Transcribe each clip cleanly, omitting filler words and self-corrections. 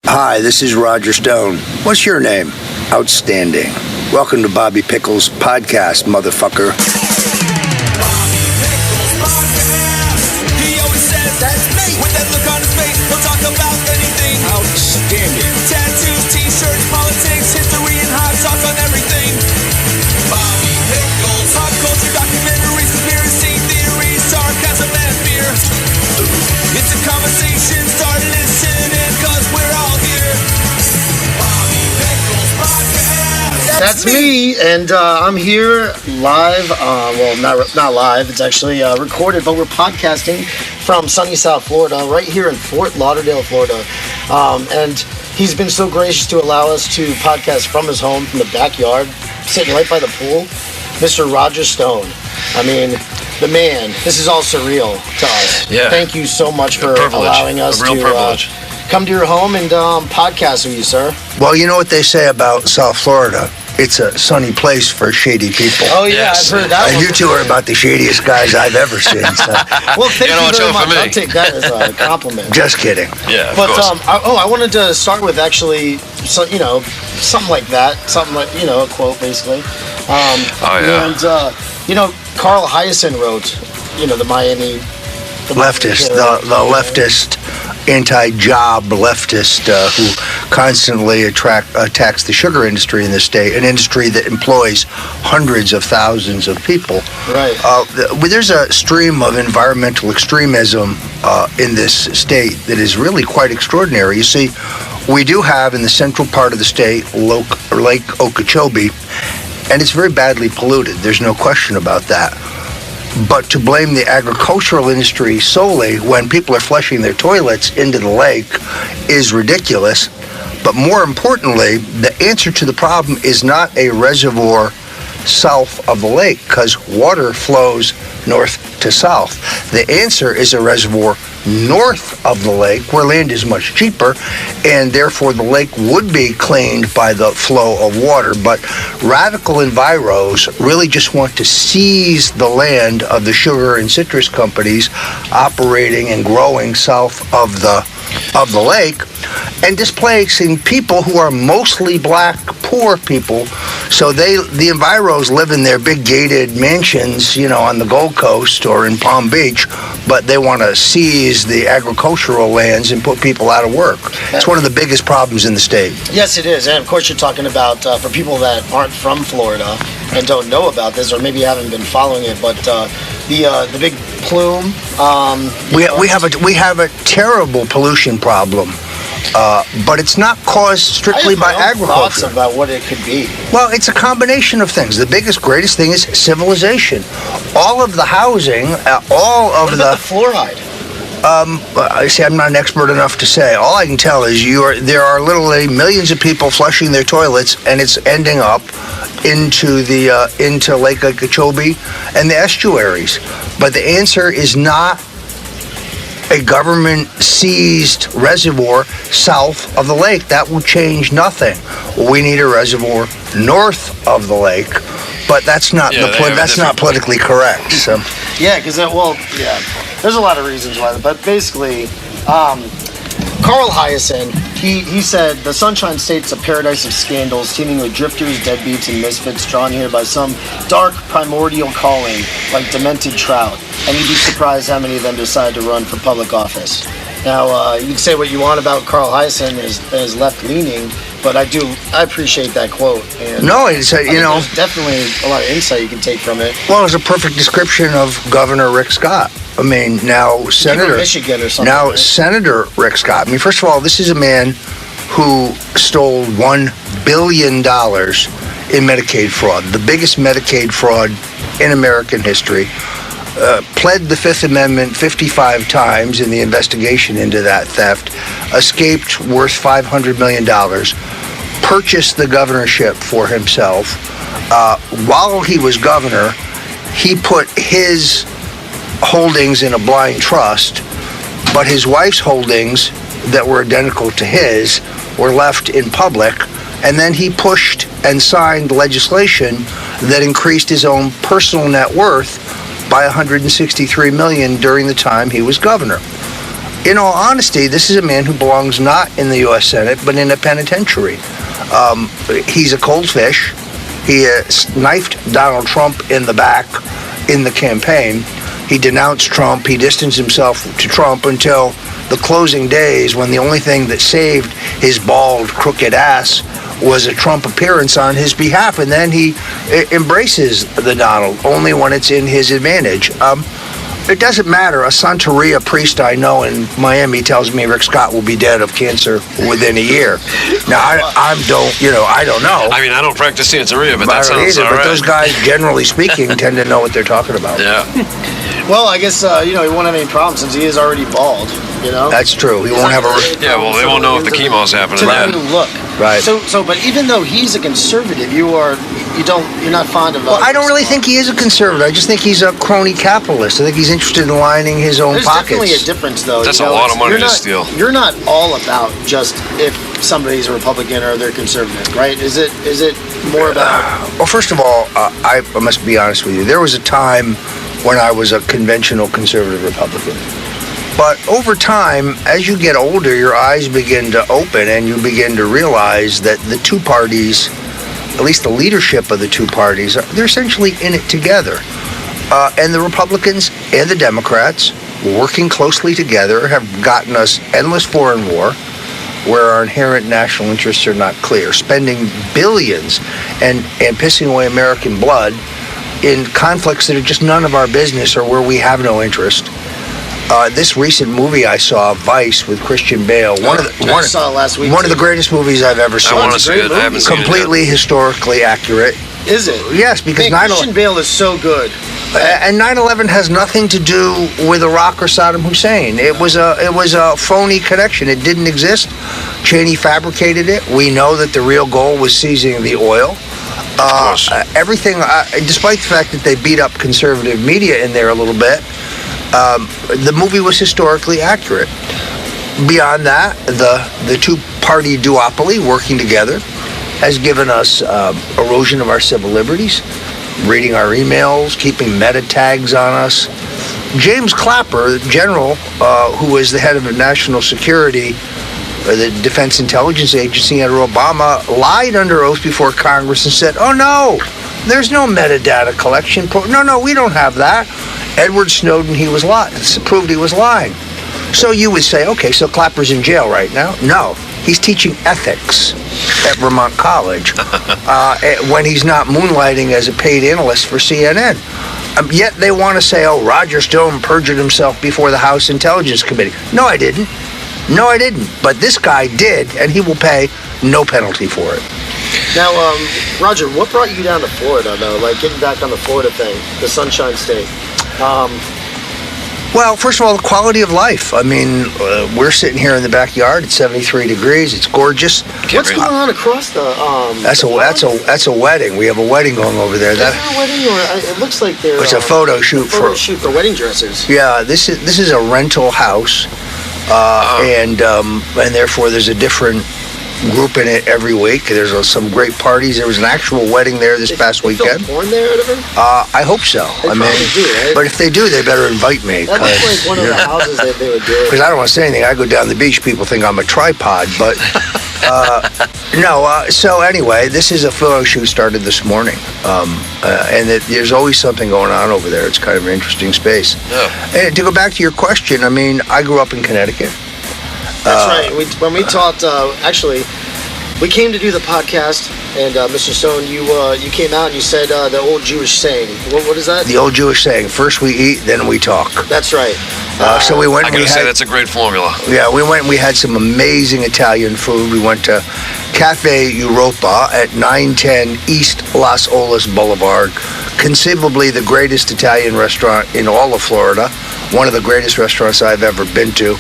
Hi, this is Roger Stone. What's your name? Outstanding. Welcome to Bobby Pickles Podcast, motherfucker. Bobby Pickles Podcast. He always says that's me. With that look on his face, he'll talk about anything. Outstanding. Tattoos, t-shirts, politics, history, and hot talk on everything. Bobby Pickles. Pop culture, documentaries, conspiracy theories, sarcasm, and fear. It's a conversation. Start listening, cause we're all here. Bobby Pickles Podcast. That's me, and I'm here live. Well, not live. It's actually recorded, but we're podcasting from sunny South Florida, right here in Fort Lauderdale, Florida. And he's been so gracious to allow us to podcast from his home, from the backyard, sitting right by the pool, Mr. Roger Stone. I mean, the man. This is all surreal to us. Yeah. Thank you so much for allowing us to come to your home and podcast with you, sir. Well, you know what they say about South Florida? It's a sunny place for shady people. Oh, yeah, Yes. I've heard that And one. you two are about the shadiest guys I've ever seen. So. Well, thank You you know, very for much. me. I'll take that as a compliment. Just kidding. Yeah, of But course. I wanted to start with actually, something like that, a quote basically. yeah. And Carl Hiaasen wrote, the Miami Leftist, the leftist, anti-job leftist who constantly attacks the sugar industry in the state, an industry that employs hundreds of thousands of people. Right. There's a stream of environmental extremism in this state that is really quite extraordinary. You see, we do have in the central part of the state Lake Okeechobee, and it's very badly polluted. There's no question about that. But to blame the agricultural industry solely when people are flushing their toilets into the lake is ridiculous. But more importantly, the answer to the problem is not a reservoir south of the lake, because water flows north to south. The answer is a reservoir north of the lake, where land is much cheaper, and therefore the lake would be cleaned by the flow of water. But radical enviros really just want to seize the land of the sugar and citrus companies operating and growing south of the lake, and displacing people who are mostly black, poor people. So the enviros live in their big gated mansions, on the Gold Coast or in Palm Beach, but they want to seize the agricultural lands and put people out of work. It's one of the biggest problems in the state. Yes, it is. And of course, you're talking about for people that aren't from Florida and don't know about this, or maybe haven't been following it, but the big plume. We have a terrible pollution problem, but it's not caused strictly by agriculture. Thoughts about what it could be. Well, it's a combination of things. The greatest thing is civilization. All of the housing, What about the fluoride? I see, I'm not an expert enough to say. All I can tell is there are literally millions of people flushing their toilets, and it's ending up into Lake Okeechobee and the estuaries. But the answer is not a government-seized reservoir south of the lake. That will change nothing. We need a reservoir north of the lake, but that's not not politically correct. So. Yeah, because there's a lot of reasons why, but basically, Carl Hiaasen, he said, the Sunshine State's a paradise of scandals, teeming with drifters, deadbeats, and misfits drawn here by some dark primordial calling, like demented trout, and you'd be surprised how many of them decide to run for public office. Now, you can say what you want about Carl Hiaasen as left-leaning, but I appreciate that quote. And No, it's there's definitely a lot of insight you can take from it. Well, it's a perfect description of Governor Rick Scott. I mean, now Senator Michigan or something. Now right? Senator Rick Scott. I mean, first of all, this is a man who stole $1 billion in Medicaid fraud, the biggest Medicaid fraud in American history. Pled the Fifth Amendment 55 times in the investigation into that theft, escaped worth $500 million, purchased the governorship for himself. While he was governor, he put his holdings in a blind trust, but his wife's holdings that were identical to his were left in public, and then he pushed and signed legislation that increased his own personal net worth by $163 million during the time he was governor. in all honesty, this is a man who belongs not in the U.S. Senate, but in a penitentiary. He's a cold fish. He knifed Donald Trump in the back in the campaign. He denounced Trump. He distanced himself to Trump until the closing days, when the only thing that saved his bald, crooked ass was a Trump appearance on his behalf. And then he embraces the Donald only when it's in his advantage. It doesn't matter. A Santeria priest I know in Miami tells me Rick Scott will be dead of cancer within a year. Now, I don't know. I mean, I don't practice Santeria, but I that don't sounds either, all but right. those guys, generally speaking, tend to know what they're talking about. Yeah. Well, I guess, he won't have any problem since he is already bald, That's true. He won't have a... Yeah, well, they won't know if the chemo's happening to then. the new look. Right. So, but even though he's a conservative, you're not fond of... Well, I don't really think he is a conservative. I just think he's a crony capitalist. I think he's interested in lining his own There's pockets. definitely a difference, though. That's a lot of money to steal. You're not all about just if somebody's a Republican or they're conservative, right? Is it more about... Well, first of all, I must be honest with you. There was a time when I was a conventional conservative Republican. But over time, as you get older, your eyes begin to open and you begin to realize that the two parties, at least the leadership of the two parties, they're essentially in it together. And the Republicans and the Democrats, working closely together, have gotten us endless foreign war, where our inherent national interests are not clear, spending billions and pissing away American blood in conflicts that are just none of our business or where we have no interest. This recent movie I saw, Vice, with Christian Bale, I saw it last week. one of the greatest movies I've ever seen. I want to see it. I haven't seen it Completely historically accurate. Is it? Yes, because Christian Bale is so good. And 9/11 has nothing to do with Iraq or Saddam Hussein. It was a phony connection. It didn't exist. Cheney fabricated it. We know that the real goal was seizing the oil. Everything, despite the fact that they beat up conservative media in there a little bit, the movie was historically accurate. Beyond that, the two-party duopoly working together has given us erosion of our civil liberties, reading our emails, keeping meta tags on us. James Clapper, general, who was the head of national security, the Defense Intelligence Agency under Obama, lied under oath before Congress and said, "Oh no, there's no metadata collection. No, we don't have that." Edward Snowden, proved he was lying. So you would say, okay, so Clapper's in jail right now? No, he's teaching ethics at Vermont College when he's not moonlighting as a paid analyst for CNN. Yet they want to say, oh, Roger Stone perjured himself before the House Intelligence Committee. No, I didn't. But this guy did, and he will pay no penalty for it. Now, Roger, what brought you down to Florida, though? Like, getting back on the Florida thing, the Sunshine State. Well, first of all, the quality of life. I mean, we're sitting here in the backyard at 73 degrees. It's gorgeous. What's going on across the? That's a wedding. We have a wedding going over there. Is there a wedding, or it looks like there's a photo shoot for wedding dresses. Yeah, this is a rental house, and therefore there's a different group in it every week. There's some great parties. There was an actual wedding there this past weekend. Porn there, or whatever? I hope so. They probably do, right? But if they do, they better invite me. That looks like one of the houses that they would do. Because I don't want to say anything. I go down the beach, people think I'm a tripod. But so anyway, this is a photo shoot started this morning, and there's always something going on over there. It's kind of an interesting space. Yeah. And to go back to your question, I mean, I grew up in Connecticut. That's right. When we talked, actually, we came to do the podcast, and Mr. Stone, you came out and you said the old Jewish saying. What is that? The old Jewish saying: first we eat, then we talk. That's right. So we went. I gotta say that's a great formula. Yeah, we went and we had some amazing Italian food. We went to Cafe Europa at 910 East Las Olas Boulevard, conceivably the greatest Italian restaurant in all of Florida, one of the greatest restaurants I've ever been to.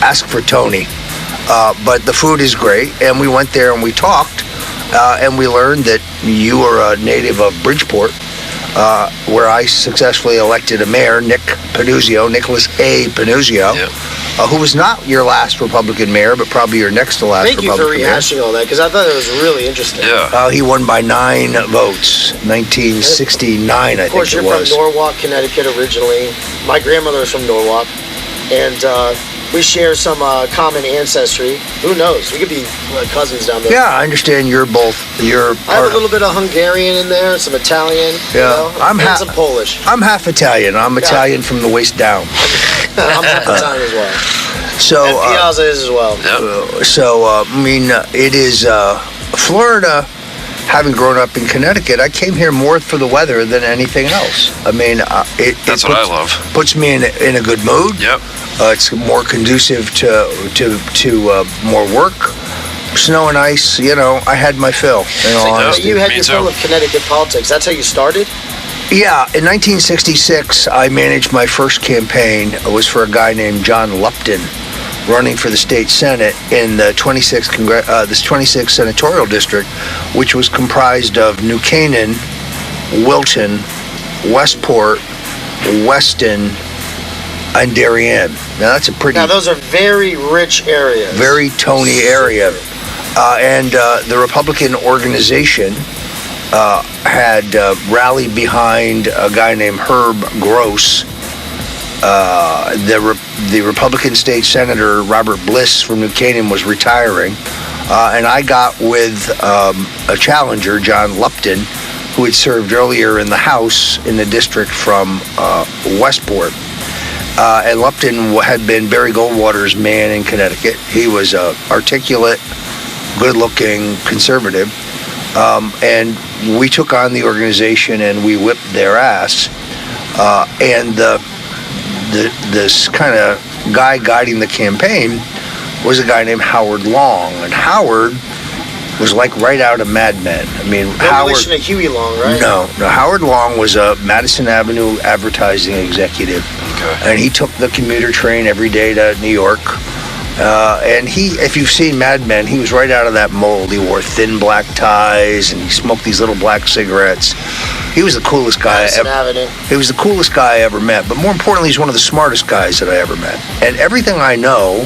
Ask for Tony. But the food is great, and we went there and we talked, and we learned that you are a native of Bridgeport, where I successfully elected a mayor, Nicholas A. Panuzio, who was not your last Republican mayor, but probably your next to last Republican mayor. Thank you for rehashing all that, because I thought it was really interesting. Yeah. He won by 9 votes, 1969, I think it was. Of course, you're from Norwalk, Connecticut originally. My grandmother is from Norwalk, and We share some common ancestry. Who knows? We could be cousins down there. Yeah, I understand you're both. I have a little bit of Hungarian in there, some Italian. Yeah, and some Polish. I'm half Italian. I'm Italian from the waist down. I'm half Italian as well. So and Piazza is as well. It is Florida. Having grown up in Connecticut, I came here more for the weather than anything else. I mean, that's what I love. Puts me in a good mood. Yep. It's more conducive to more work. Snow and ice, I had my fill. You had your fill of Connecticut politics. That's how you started? Yeah, in 1966, I managed my first campaign. It was for a guy named John Lupton, running for the state senate in the 26th senatorial district, which was comprised of New Canaan, Wilton, Westport, Weston, and Darien. Now that's a pretty. Now those are very rich areas. Very Tony area, and the Republican organization had rallied behind a guy named Herb Gross. The Republican state senator Robert Bliss from New Canaan was retiring, and I got with a challenger, John Lupton, who had served earlier in the House in the district from Westport. And Lupton had been Barry Goldwater's man in Connecticut. He was an articulate, good-looking conservative, and we took on the organization and we whipped their ass. And this kind of guy guiding the campaign was a guy named Howard Long, and Howard was like right out of Mad Men. I mean, no relation to Huey Long, right? No. Howard Long was a Madison Avenue advertising executive, and he took the commuter train every day to New York. And if you've seen Mad Men, he was right out of that mold. He wore thin black ties, and he smoked these little black cigarettes. He was the coolest guy He was the coolest guy I ever met. But more importantly, he's one of the smartest guys that I ever met. And everything I know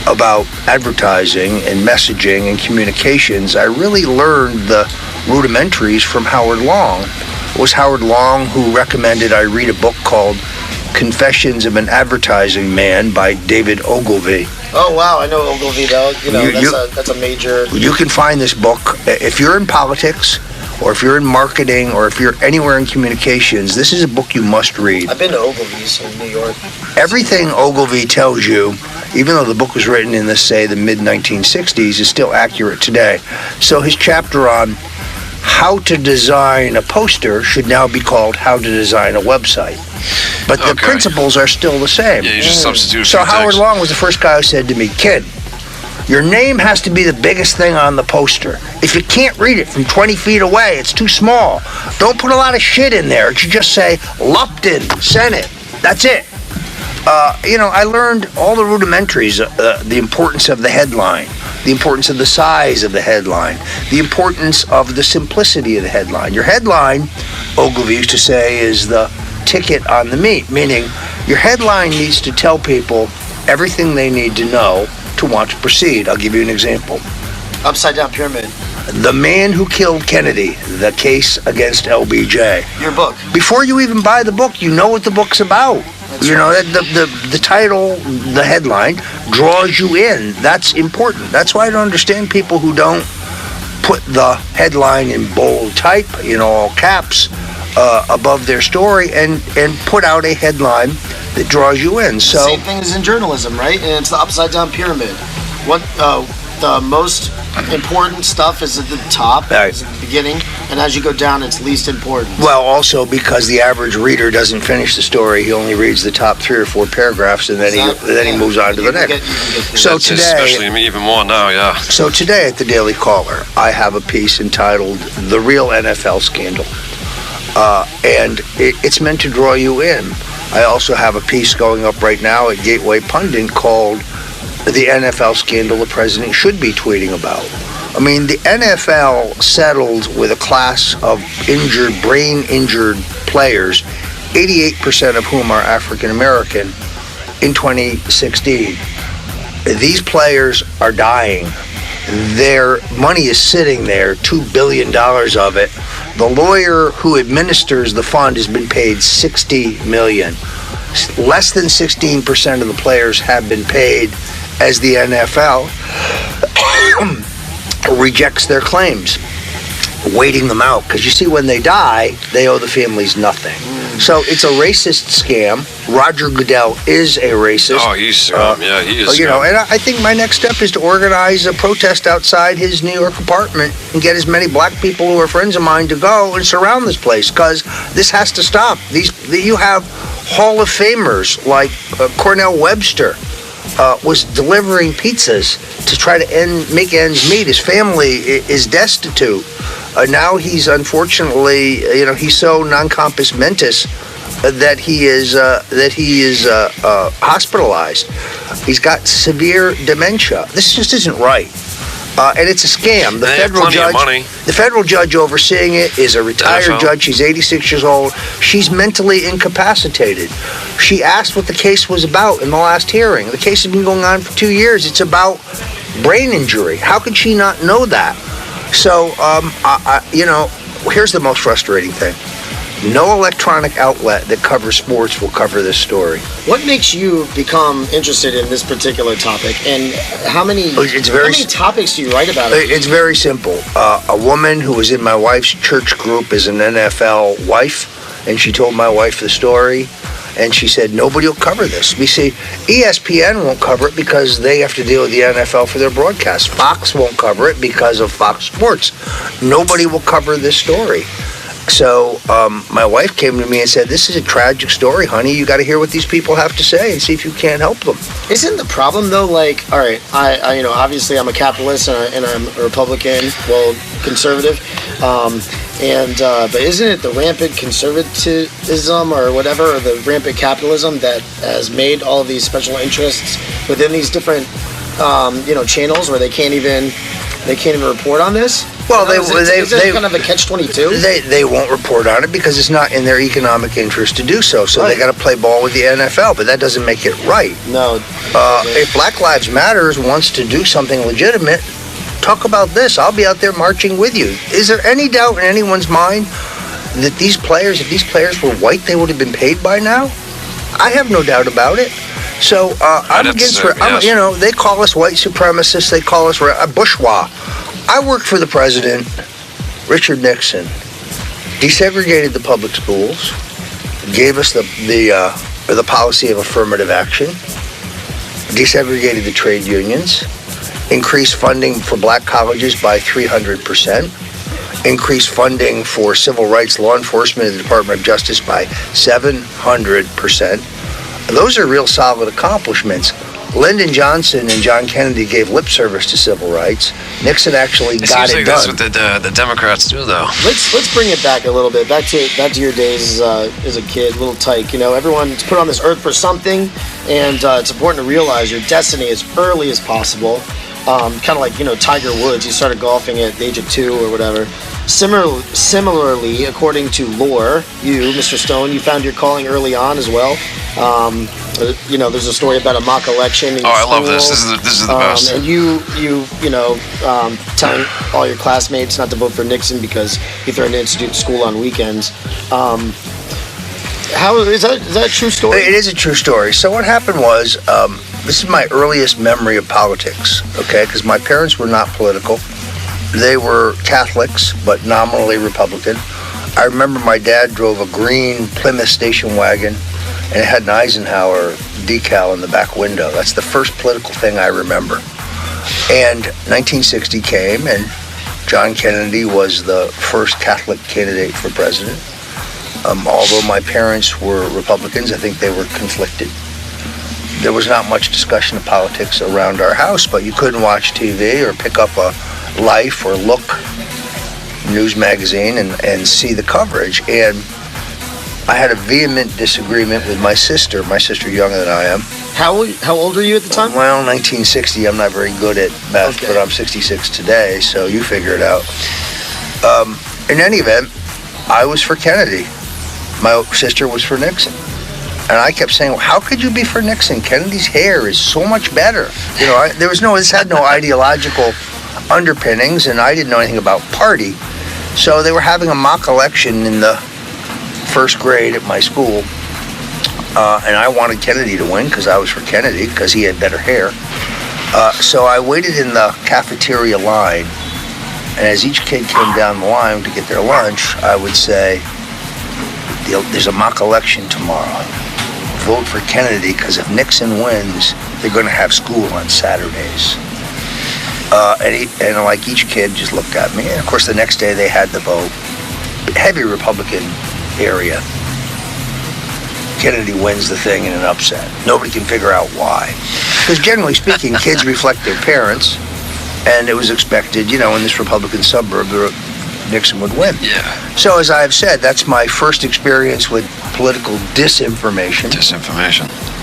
about advertising and messaging and communications, I really learned the rudimentaries from Howard Long. It was Howard Long who recommended I read a book called Confessions of an Advertising Man by David Ogilvy. Oh, wow, I know Ogilvy, though. That's a major... You can find this book. If you're in politics, or if you're in marketing, or if you're anywhere in communications, this is a book you must read. I've been to Ogilvy's in New York. Everything Ogilvy tells you, even though the book was written in, the mid-1960s, is still accurate today. So his chapter on how to design a poster should now be called How to Design a Website. But the principles are still the same. Yeah, you just substitute. So Howard Long was the first guy who said to me, "Kid, your name has to be the biggest thing on the poster. If you can't read it from 20 feet away, it's too small. Don't put a lot of shit in there. It should just say, Lupton, Senate. That's it." I learned all the rudimentaries, the importance of the headline, the importance of the size of the headline, the importance of the simplicity of the headline. Your headline, Ogilvy used to say, is the ticket on the meat, meaning your headline needs to tell people everything they need to know to want to proceed. I'll give you an example. Upside Down Pyramid. The Man Who Killed Kennedy, the case against LBJ. Your book. Before you even buy the book, you know what the book's about. The title, the headline, draws you in. That's important. That's why I don't understand people who don't put the headline in bold type, all caps, above their story, and put out a headline that draws you in. So same thing as in journalism, right? And it's the upside down pyramid. What the most important stuff is at the top, is at the beginning, and as you go down, it's least important. Well, also because the average reader doesn't finish the story; he only reads the top 3 or 4 paragraphs, and then he moves on to the next. So today, especially even more now, yeah. So today at the Daily Caller, I have a piece entitled "The Real NFL Scandal," and it's meant to draw you in. I also have a piece going up right now at Gateway Pundit called "The NFL Scandal the President Should Be Tweeting About." I mean, the NFL settled with a class of brain-injured players, 88% of whom are African American, in 2016. These players are dying. Their money is sitting there, $2 billion of it. The lawyer who administers the fund has been paid $60 million. Less than 16% of the players have been paid, as the NFL rejects their claims, waiting them out. Because you see, when they die, they owe the families nothing. So it's a racist scam. Roger Goodell is a racist. Oh, he's scum. Yeah, he is. You know, and I think my next step is to organize a protest outside his New York apartment and get as many black people who are friends of mine to go and surround this place, because this has to stop. You have Hall of Famers like Cornell Webster was delivering pizzas to try to make ends meet. His family is destitute. Now he's unfortunately, he's so non-compos mentis that he is hospitalized. He's got severe dementia. This just isn't right, and it's a scam. The federal judge overseeing it is a retired judge. She's 86 years old. She's mentally incapacitated. She asked what the case was about in the last hearing. The case has been going on for 2 years. It's about brain injury. How could she not know that? So, here's the most frustrating thing. No electronic outlet that covers sports will cover this story. What makes you become interested in this particular topic, and how many topics do you write about it? It's very simple. A woman who was in my wife's church group is an NFL wife, and she told my wife the story. And she said, nobody will cover this. We see ESPN won't cover it because they have to deal with the NFL for their broadcast. Fox won't cover it because of Fox Sports. Nobody will cover this story. So my wife came to me and said, this is a tragic story, honey. You got to hear what these people have to say and see if you can't help them. Isn't the problem, though, like, all right, I obviously I'm a capitalist and I'm a Republican, well, conservative, but isn't it the rampant conservatism or whatever, or the rampant capitalism that has made all of these special interests within these different, channels where they can't even report on this? Well, they kind of a catch-22. They won't report on it because it's not in their economic interest to do so. So They got to play ball with the NFL, but that doesn't make it right. No. If Black Lives Matter wants to do something legitimate, talk about this. I'll be out there marching with you. Is there any doubt in anyone's mind that if these players were white, they would have been paid by now? I have no doubt about it. So I'm against. Yes. They call us white supremacists. They call us bourgeois. I worked for the president, Richard Nixon, desegregated the public schools, gave us the policy of affirmative action, desegregated the trade unions, increased funding for black colleges by 300%, increased funding for civil rights law enforcement and the Department of Justice by 700%. Those are real solid accomplishments. Lyndon Johnson and John Kennedy gave lip service to civil rights. Nixon actually got it done. That's what the Democrats do, though. Let's bring it back a little bit, back to your days as a kid, little tyke. Everyone's put on this earth for something, and it's important to realize your destiny as early as possible. Kind of like Tiger Woods. He started golfing at the age of 2 or whatever. Similarly, according to lore, you, Mr. Stone, you found your calling early on as well. There's a story about a mock election. I love this. This is the best. And you telling all your classmates not to vote for Nixon because he threatened to institute school on weekends. How is that a true story? It is a true story. So what happened was, this is my earliest memory of politics. Okay, because my parents were not political. They were Catholics, but nominally Republican. I remember my dad drove a green Plymouth station wagon, and it had an Eisenhower decal in the back window. That's the first political thing I remember. And 1960 came, and John Kennedy was the first Catholic candidate for president. Although my parents were Republicans, I think they were conflicted. There was not much discussion of politics around our house, but you couldn't watch TV or pick up a Life or Look news magazine and see the coverage. And I had a vehement disagreement with my sister younger than I am. How old were you at the time? Well, 1960. I'm not very good at math, but I'm 66 today, so you figure it out. In any event, I was for Kennedy. My sister was for Nixon. And I kept saying, well, how could you be for Nixon? Kennedy's hair is so much better. This had no ideological underpinnings, and I didn't know anything about party. So they were having a mock election in the first grade at my school. and I wanted Kennedy to win because I was for Kennedy because he had better hair. So I waited in the cafeteria line, and as each kid came down the line to get their lunch, I would say, there's a mock election tomorrow. Vote for Kennedy because if Nixon wins, they're going to have school on Saturdays. And like each kid just looked at me. And of course, the next day they had the vote. Heavy Republican area. Kennedy wins the thing in an upset. Nobody can figure out why. Because generally speaking, kids reflect their parents, and it was expected, in this Republican suburb, Nixon would win. Yeah. So as I have said, that's my first experience with political disinformation.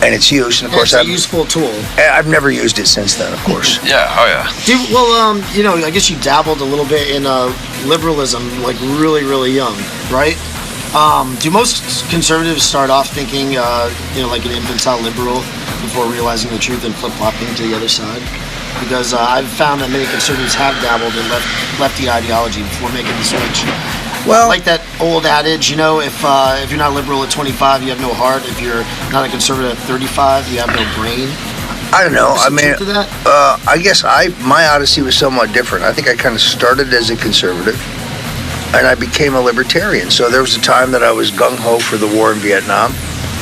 And its use, and of course, it's a useful tool. I've never used it since then, of course. Yeah, oh yeah. I guess you dabbled a little bit in liberalism, like really, really young, right? Do most conservatives start off thinking, like an infantile liberal before realizing the truth and flip-flopping to the other side? Because I've found that many conservatives have dabbled in lefty ideology before making the switch. Well, like that old adage, if you're not liberal at 25, you have no heart. If you're not a conservative at 35, you have no brain. I don't know. I guess my odyssey was somewhat different. I think I kind of started as a conservative, and I became a libertarian. So there was a time that I was gung-ho for the war in Vietnam,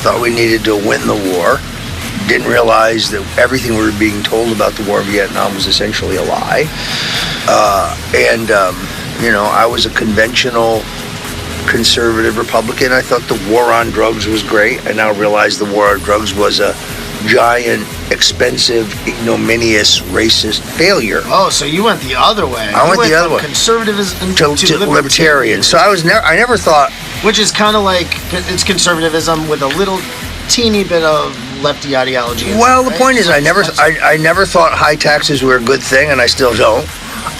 thought we needed to win the war, didn't realize that everything we were being told about the war in Vietnam was essentially a lie. I was a conventional conservative Republican. I thought the war on drugs was great. I now realize the war on drugs was a giant, expensive, ignominious, racist failure. Oh, so you went the other way. I went the other way. Conservatism to libertarian. So I never thought... Which is kind of like, it's conservatism with a little teeny bit of lefty ideology. Well, the point is, I never thought high taxes were a good thing, and I still don't.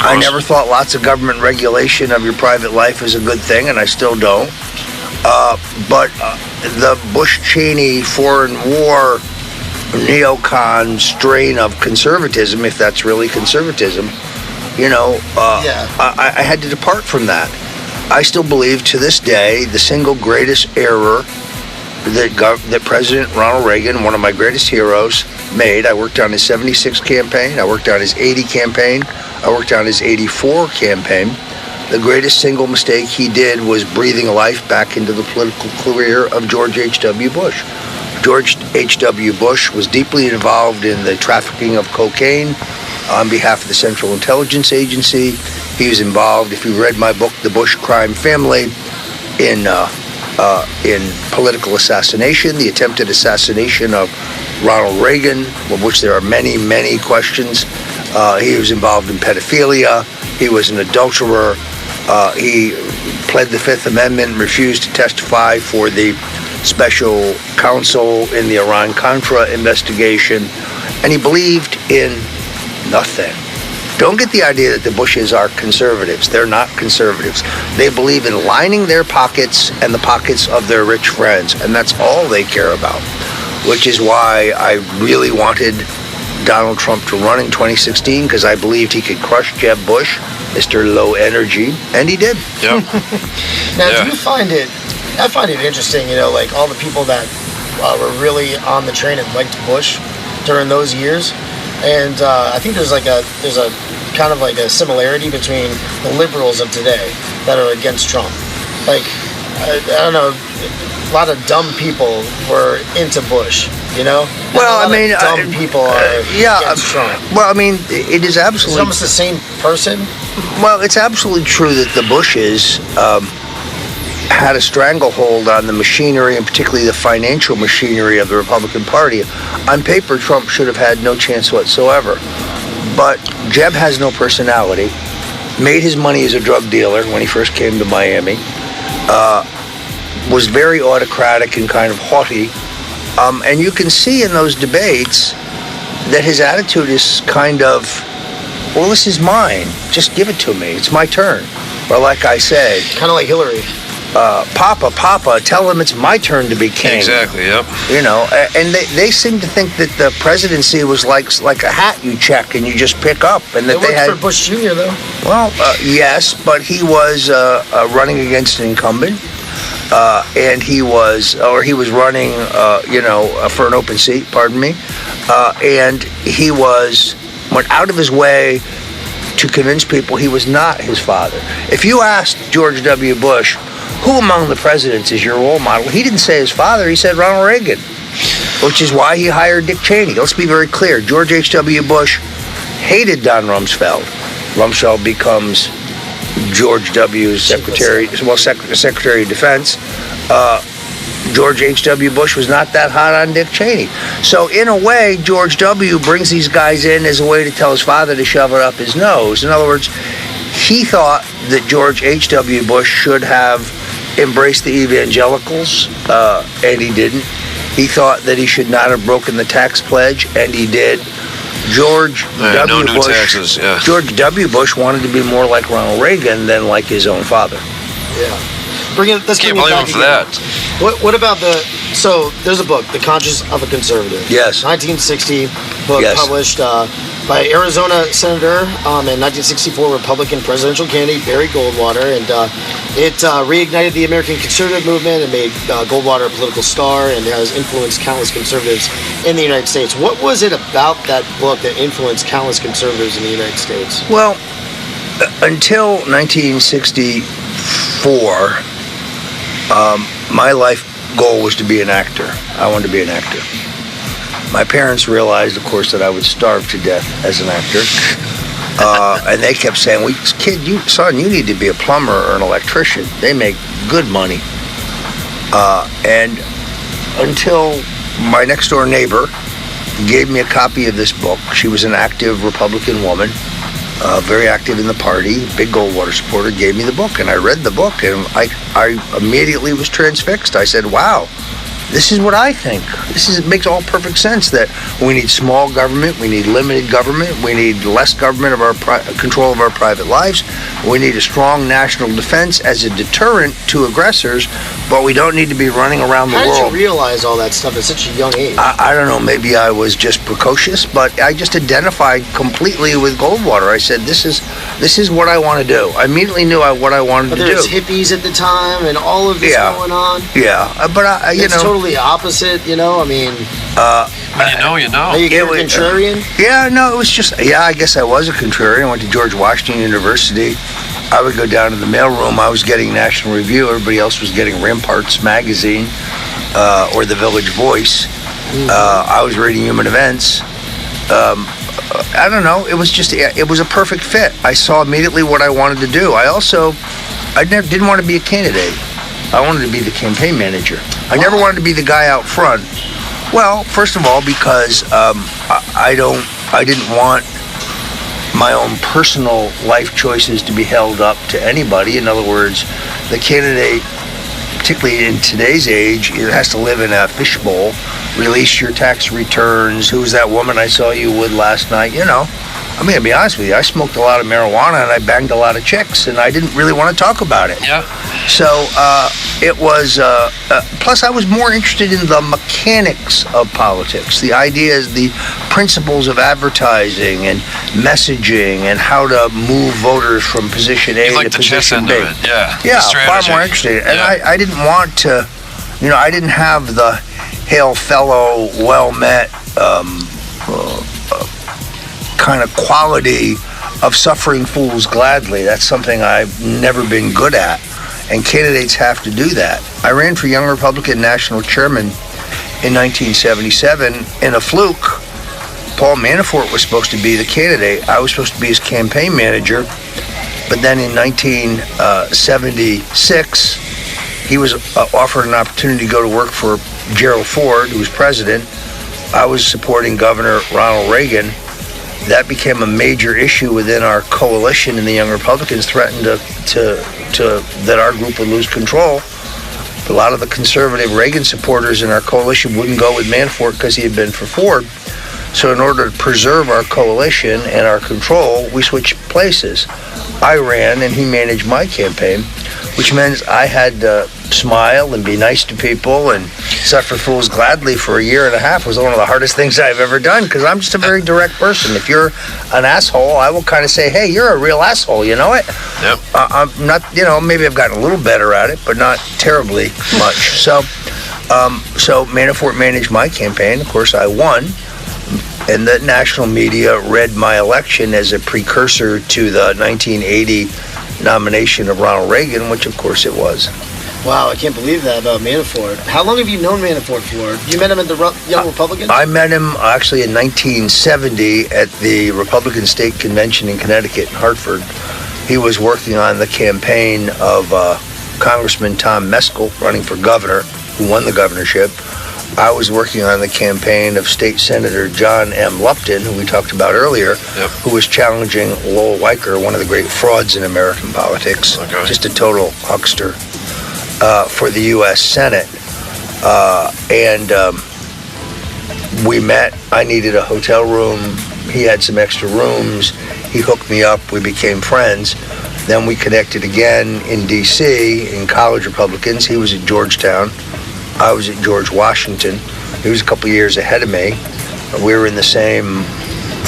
I never thought lots of government regulation of your private life is a good thing, and I still don't. But the Bush-Cheney foreign war neocon strain of conservatism, if that's really conservatism, I had to depart from that. I still believe to this day the single greatest error that President Ronald Reagan, one of my greatest heroes, made. I worked on his 76 campaign. I worked on his 80 campaign. I worked on his 84 campaign. The greatest single mistake he did was breathing life back into the political career of George H.W. Bush. George H.W. Bush was deeply involved in the trafficking of cocaine on behalf of the Central Intelligence Agency. He was involved, if you read my book, The Bush Crime Family, in political assassination, the attempted assassination of Ronald Reagan, of which there are many, many questions. He was involved in pedophilia. He was an adulterer. He pled the Fifth Amendment, refused to testify for the special counsel in the Iran-Contra investigation, and he believed in nothing. Don't get the idea that the Bushes are conservatives. They're not conservatives. They believe in lining their pockets and the pockets of their rich friends, and that's all they care about, which is why I really wanted Donald Trump to run in 2016, because I believed he could crush Jeb Bush, Mr. Low Energy, and he did. Yep. Now, do you find it, I find it interesting, like all the people that were really on the train and liked Bush during those years, and I think there's a kind of like a similarity between the liberals of today that are against Trump. Like, I don't know, a lot of dumb people were into Bush, Well, dumb people are against Trump. Well, it is absolutely... It's almost the same person. Well, it's absolutely true that the Bushes had a stranglehold on the machinery, and particularly the financial machinery of the Republican Party. On paper, Trump should have had no chance whatsoever. But Jeb has no personality, made his money as a drug dealer when he first came to Miami, was very autocratic and kind of haughty. And you can see in those debates that his attitude is kind of, well, this is mine. Just give it to me. It's my turn. Or like I say... Kind of like Hillary. Papa, tell him it's my turn to be king. Exactly, yep. And they seem to think that the presidency was like a hat you check and you just pick up. And that it worked for Bush Jr., though. Well, yes, but he was running against an incumbent. and he was running, for an open seat. Pardon me, and he went out of his way to convince people he was not his father. If you asked George W. Bush, who among the presidents is your role model, he didn't say his father. He said Ronald Reagan, which is why he hired Dick Cheney. Let's be very clear. George H.W. Bush hated Don Rumsfeld. Rumsfeld becomes George W.'s Secretary of Defense. George H.W. Bush was not that hot on Dick Cheney. So in a way, George W. brings these guys in as a way to tell his father to shove it up his nose. In other words, he thought that George H.W. Bush should have embraced the evangelicals, and he didn't. He thought that he should not have broken the tax pledge, and he did. George W. Bush wanted to be more like Ronald Reagan than like his own father. Yeah. Can't blame him for that. What about so there's a book, The Conscience of a Conservative. Yes. 1960 book, published by Arizona Senator and 1964 Republican presidential candidate Barry Goldwater, and it reignited the American conservative movement and made Goldwater a political star, and has influenced countless conservatives in the United States. What was it about that book that influenced countless conservatives in the United States? Well, until 1964, my life goal was to be an actor. I wanted to be an actor. My parents realized, of course, that I would starve to death as an actor. And they kept saying, son, you need to be a plumber or an electrician. They make good money. And until my next door neighbor gave me a copy of this book. She was an active Republican woman, very active in the party, big Goldwater supporter, gave me the book, and I read the book, and I immediately was transfixed. I said, wow, this is what I think. It makes all perfect sense that we need small government, we need limited government, we need less government of our control of our private lives, we need a strong national defense as a deterrent to aggressors, but we don't need to be running around the world. How did you realize all that stuff at such a young age? I don't know, maybe I was just precocious, but I just identified completely with Goldwater. I said, this is what I want to do. I immediately knew what I wanted to do. There was hippies at the time and all of this going on. Yeah, but it's totally opposite, I mean... you know. Are you a contrarian? Yeah, no, it was just... Yeah, I guess I was a contrarian. I went to George Washington University. I would go down to the mailroom. I was getting National Review. Everybody else was getting Ramparts magazine or The Village Voice. I was reading Human Events. I don't know. It was a perfect fit. I saw immediately what I wanted to do. I didn't want to be a candidate. I wanted to be the campaign manager. I never wanted to be the guy out front. Well, first of all, because I didn't want my own personal life choices to be held up to anybody. In other words, the candidate, particularly in today's age, it has to live in a fishbowl. Release your tax returns. Who's that woman I saw you with last night? I'm going to be honest with you. I smoked a lot of marijuana and I banged a lot of chicks, and I didn't really want to talk about it. Yeah. So it was, plus I was more interested in the mechanics of politics, the ideas, the principles of advertising and messaging and how to move voters from position A to position B. Yeah, far more interested. And I didn't want to, I didn't have the hail fellow, well met, kind of quality of suffering fools gladly. That's something I've never been good at, and candidates have to do that. I ran for Young Republican National Chairman in 1977 in a fluke. Paul Manafort was supposed to be the candidate. I was supposed to be his campaign manager, but then in 1976 he was offered an opportunity to go to work for Gerald Ford, who was president. I was supporting Governor Ronald Reagan. That became a major issue within our coalition, and the Young Republicans threatened that our group would lose control. A lot of the conservative Reagan supporters in our coalition wouldn't go with Manafort because he had been for Ford. So in order to preserve our coalition and our control, we switched places. I ran and he managed my campaign, which meant I had to smile and be nice to people and suffer fools gladly for a year and a half. It was one of the hardest things I've ever done because I'm just a very direct person. If you're an asshole, I will kind of say, hey, you're a real asshole, you know it? Yep. I'm not, maybe I've gotten a little better at it, but not terribly much. So Manafort managed my campaign. Of course, I won. And the national media read my election as a precursor to the 1980 nomination of Ronald Reagan, which of course it was. Wow, I can't believe that about Manafort. How long have you known Manafort for? You met him at the Young Republicans? I met him actually in 1970 at the Republican State Convention in Connecticut, in Hartford. He was working on the campaign of Congressman Tom Meskel, running for governor, who won the governorship. I was working on the campaign of State Senator John M. Lupton, who we talked about earlier, who was challenging Lowell Weicker, one of the great frauds in American politics, just a total huckster, for the U.S. Senate. We met. I needed a hotel room. He had some extra rooms. He hooked me up. We became friends. Then we connected again in D.C. in college Republicans. He was at Georgetown. I was at George Washington. He was a couple years ahead of me. We were in the same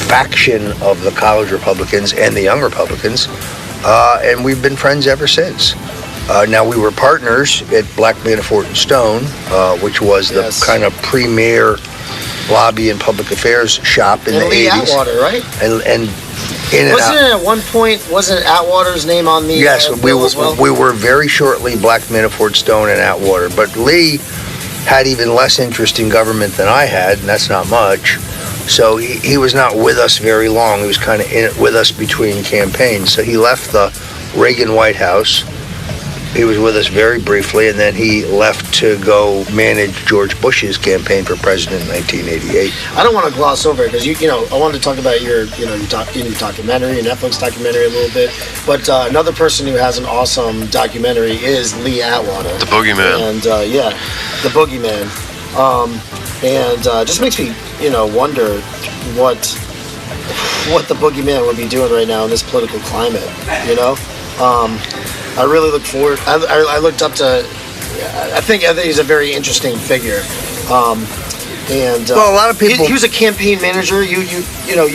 faction of the college Republicans and the young Republicans, and we've been friends ever since. Now, we were partners at Black Manafort and Stone, which was the kind of premier lobby and public affairs shop in the 80s. Atwater, right? And wasn't it at one point, wasn't Atwater's name on the Yes, bill we were very shortly Black Manafort, Stone, and Atwater. But Lee had even less interest in government than I had, and that's not much. So he was not with us very long. He was kind of in it with us between campaigns. So he left the Reagan White House. He was with us very briefly, and then he left to go manage George Bush's campaign for president in 1988. I don't want to gloss over it because I wanted to talk about your documentary, your Netflix documentary a little bit. But another person who has an awesome documentary is Lee Atwater, the Boogeyman, and the Boogeyman, and just makes me wonder what the Boogeyman would be doing right now in this political climate. I really look forward. I looked up to. I think he's a very interesting figure. Well, a lot of people. He was a campaign manager. You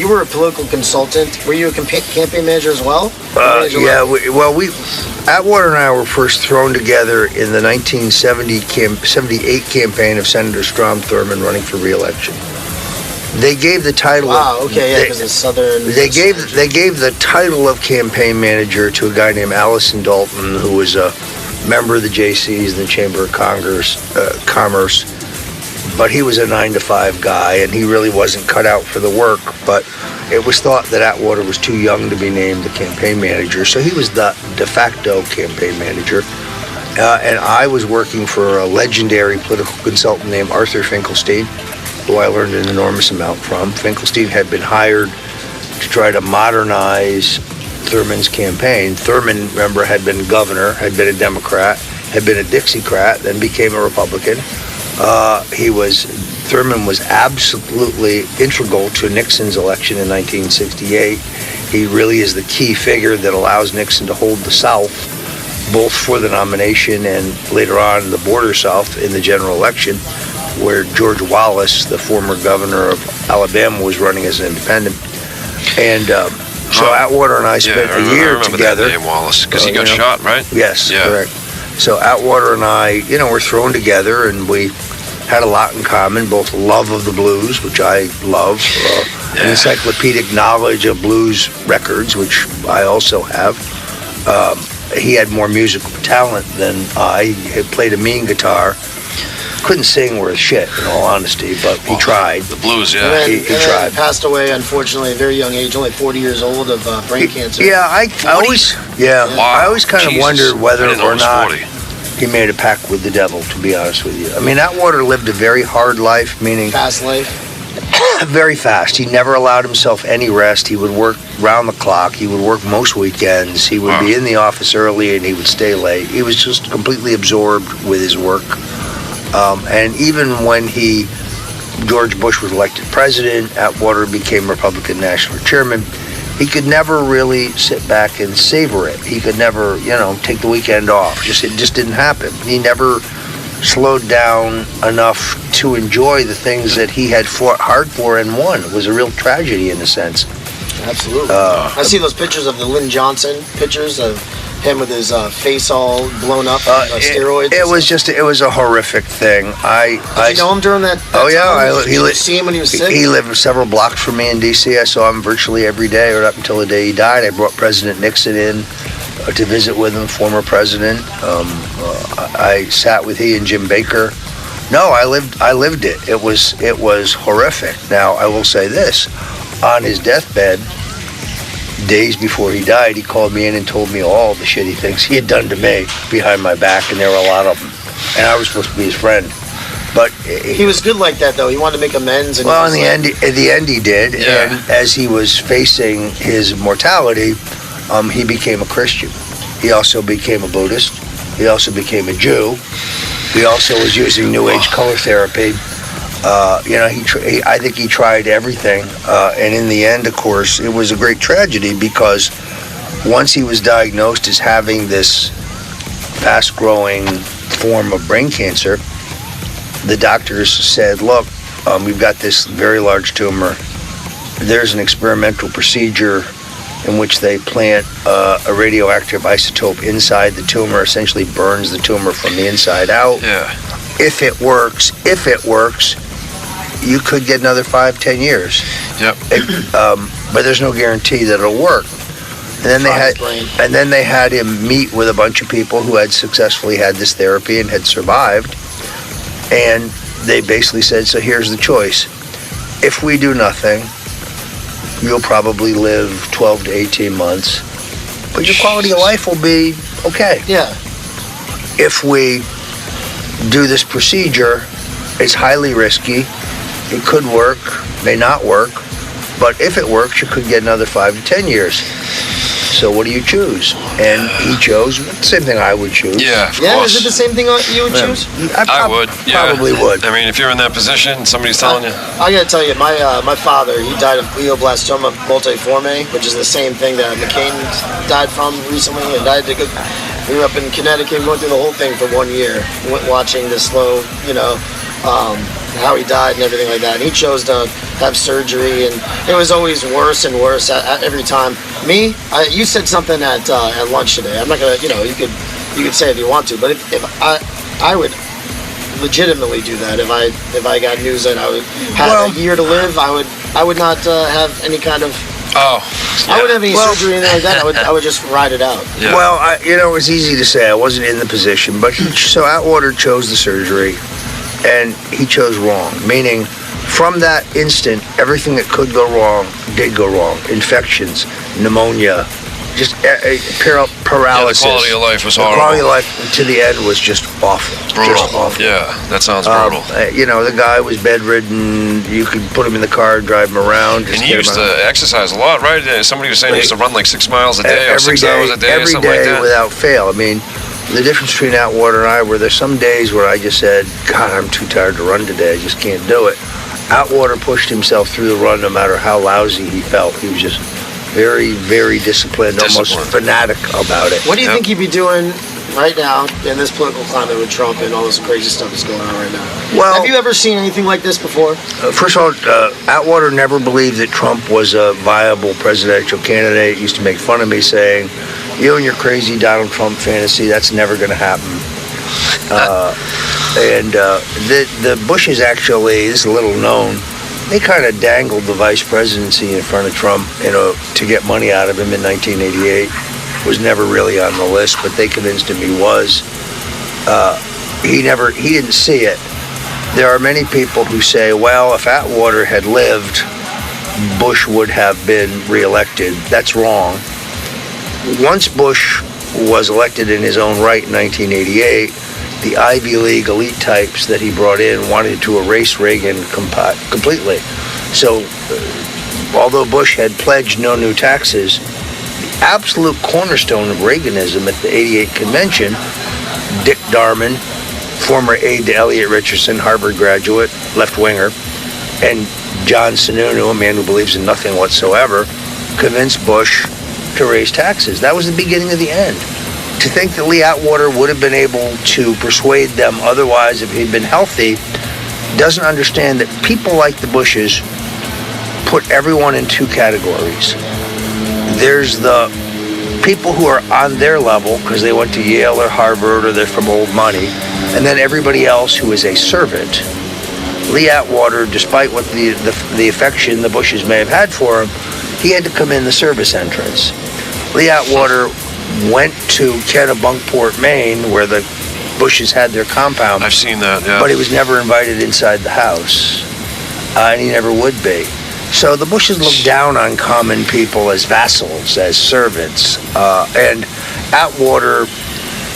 were a political consultant. Were you a campaign manager as well? Atwater and I were first thrown together in the 1978 campaign of Senator Strom Thurmond running for re-election. They gave the title. Wow. Okay. Because it's Southern. They gave the title of campaign manager to a guy named Allison Dalton, who was a member of the JCs and the Chamber of Commerce. But he was a 9-to-5 guy, and he really wasn't cut out for the work. But it was thought that Atwater was too young to be named the campaign manager, so he was the de facto campaign manager. And I was working for a legendary political consultant named Arthur Finkelstein, who I learned an enormous amount from. Finkelstein had been hired to try to modernize Thurmond's campaign. Thurmond, remember, had been governor, had been a Democrat, had been a Dixiecrat, then became a Republican. Thurmond was absolutely integral to Nixon's election in 1968. He really is the key figure that allows Nixon to hold the South, both for the nomination and later on the border South in the general election, where George Wallace, the former governor of Alabama, was running as an independent. And so Atwater and I spent a year together. That name, Wallace, because he got shot, right? Yes, correct. So Atwater and I, were thrown together, and we had a lot in common, both love of the blues, which I love, an encyclopedic knowledge of blues records, which I also have. He had more musical talent than I. He played a mean guitar. Couldn't sing worth shit, in all honesty, but he tried. The blues, he tried. He passed away, unfortunately, at a very young age, only 40 years old, of brain cancer. I always kind of wondered whether or not he made a pact with the devil, to be honest with you. I mean, Atwater lived a very hard life, meaning... Fast life? Very fast. He never allowed himself any rest. He would work round the clock. He would work most weekends. He would be in the office early and he would stay late. He was just completely absorbed with his work. And even when he George Bush was elected president. Atwater became Republican National Chairman. He could never really sit back and savor it. He could never, take the weekend off. It just didn't happen. He never slowed down enough to enjoy the things that he had fought hard for and won. It was a real tragedy in a sense. Absolutely. I see those pictures of the Lyndon Johnson pictures of him with his face all blown up on steroids. It was a horrific thing. Did you know him during that Oh yeah, time? Did you see him when he was sick? He lived several blocks from me in D.C. I saw him virtually every day, right up until the day he died. I brought President Nixon in to visit with him, former president. I sat with he and Jim Baker. No, I lived it. It was horrific. Now I will say this: on his deathbed, days before he died, he called me in and told me all the shitty things he had done to me behind my back, and there were a lot of them. And I was supposed to be his friend. But he was good like that, though. He wanted to make amends. And in the end, he did. Yeah. And as he was facing his mortality, he became a Christian. He also became a Buddhist. He also became a Jew. He also was using New Age color therapy. I think he tried everything, and in the end, of course, it was a great tragedy because once he was diagnosed as having this fast-growing form of brain cancer, the doctors said, look, we've got this very large tumor. There's an experimental procedure in which they plant a radioactive isotope inside the tumor, essentially burns the tumor from the inside out. Yeah. If it works, you could get another 5-10 years. Yep. But there's no guarantee that it'll work. And then they had him meet with a bunch of people who had successfully had this therapy and had survived. And they basically said, so here's the choice. If we do nothing, you'll probably live 12 to 18 months, but your quality of life will be okay. Yeah. If we do this procedure, it's highly risky. It could work, may not work, but if it works, you could get another 5 to 10 years. So what do you choose? And he chose the same thing I would choose. Yeah, of Yeah, course. is it the same thing you would choose? I would. Yeah. Probably would. I mean, if you're in that position, somebody's telling you. I gotta tell you, my father, he died of glioblastoma multiforme, which is the same thing that McCain died from recently. And we were up in Connecticut, we went through the whole thing for 1 year. We went watching the slow, how he died and everything like that. And he chose to have surgery, and it was always worse and worse every time. You said something at lunch today. I'm not gonna, you could say if you want to, but if I would legitimately do that if I got news that I would have a year to live, I would not have any kind of. Oh. Yeah. I wouldn't have any surgery or anything like that. I would just ride it out. Yeah. Well, it was easy to say. I wasn't in the position, but so Atwater chose the surgery, and he chose wrong. Meaning, from that instant, everything that could go wrong did go wrong. Infections, pneumonia, just paralysis. Yeah, the quality of life was horrible. The quality of life to the end was just awful. Brutal. Just awful. Yeah, that sounds brutal. The guy was bedridden. You could put him in the car and drive him around. And he used to exercise a lot, right? Somebody was saying he used to run like 6 miles a day or 6 hours a day or something like that. Every day without fail. I mean, the difference between Atwater and I were there's some days where I just said, God, I'm too tired to run today. I just can't do it. Atwater pushed himself through the run no matter how lousy he felt. He was just very, very disciplined, almost fanatic about it. What do you think he'd be doing right now in this political climate with Trump and all this crazy stuff that's going on right now? Well, have you ever seen anything like this before? First of all, Atwater never believed that Trump was a viable presidential candidate. He used to make fun of me saying, you and your crazy Donald Trump fantasy, that's never going to happen. The Bushes actually, this is a little known, they kind of dangled the vice presidency in front of Trump, to get money out of him in 1988. Was never really on the list, but they convinced him he was. He didn't see it. There are many people who say, well, if Atwater had lived, Bush would have been reelected. That's wrong. Once Bush was elected in his own right in 1988, the Ivy League elite types that he brought in wanted to erase Reagan completely. So, although Bush had pledged no new taxes, the absolute cornerstone of Reaganism at the 88 convention, Dick Darman, former aide to Elliot Richardson, Harvard graduate, left-winger, And John Sununu, a man who believes in nothing whatsoever, convinced Bush to raise taxes. That was the beginning of the end. To think that Lee Atwater would have been able to persuade them otherwise if he'd been healthy doesn't understand that people like the Bushes put everyone in two categories. There's the people who are on their level because they went to Yale or Harvard or they're from old money, and then everybody else who is a servant. Lee Atwater, despite what the affection the Bushes may have had for him, he had to come in the service entrance. Lee Atwater went to Kennebunkport, Maine, where the Bushes had their compound. I've seen that, yeah. But he was never invited inside the house, and he never would be. So the Bushes looked down on common people as vassals, as servants, and Atwater,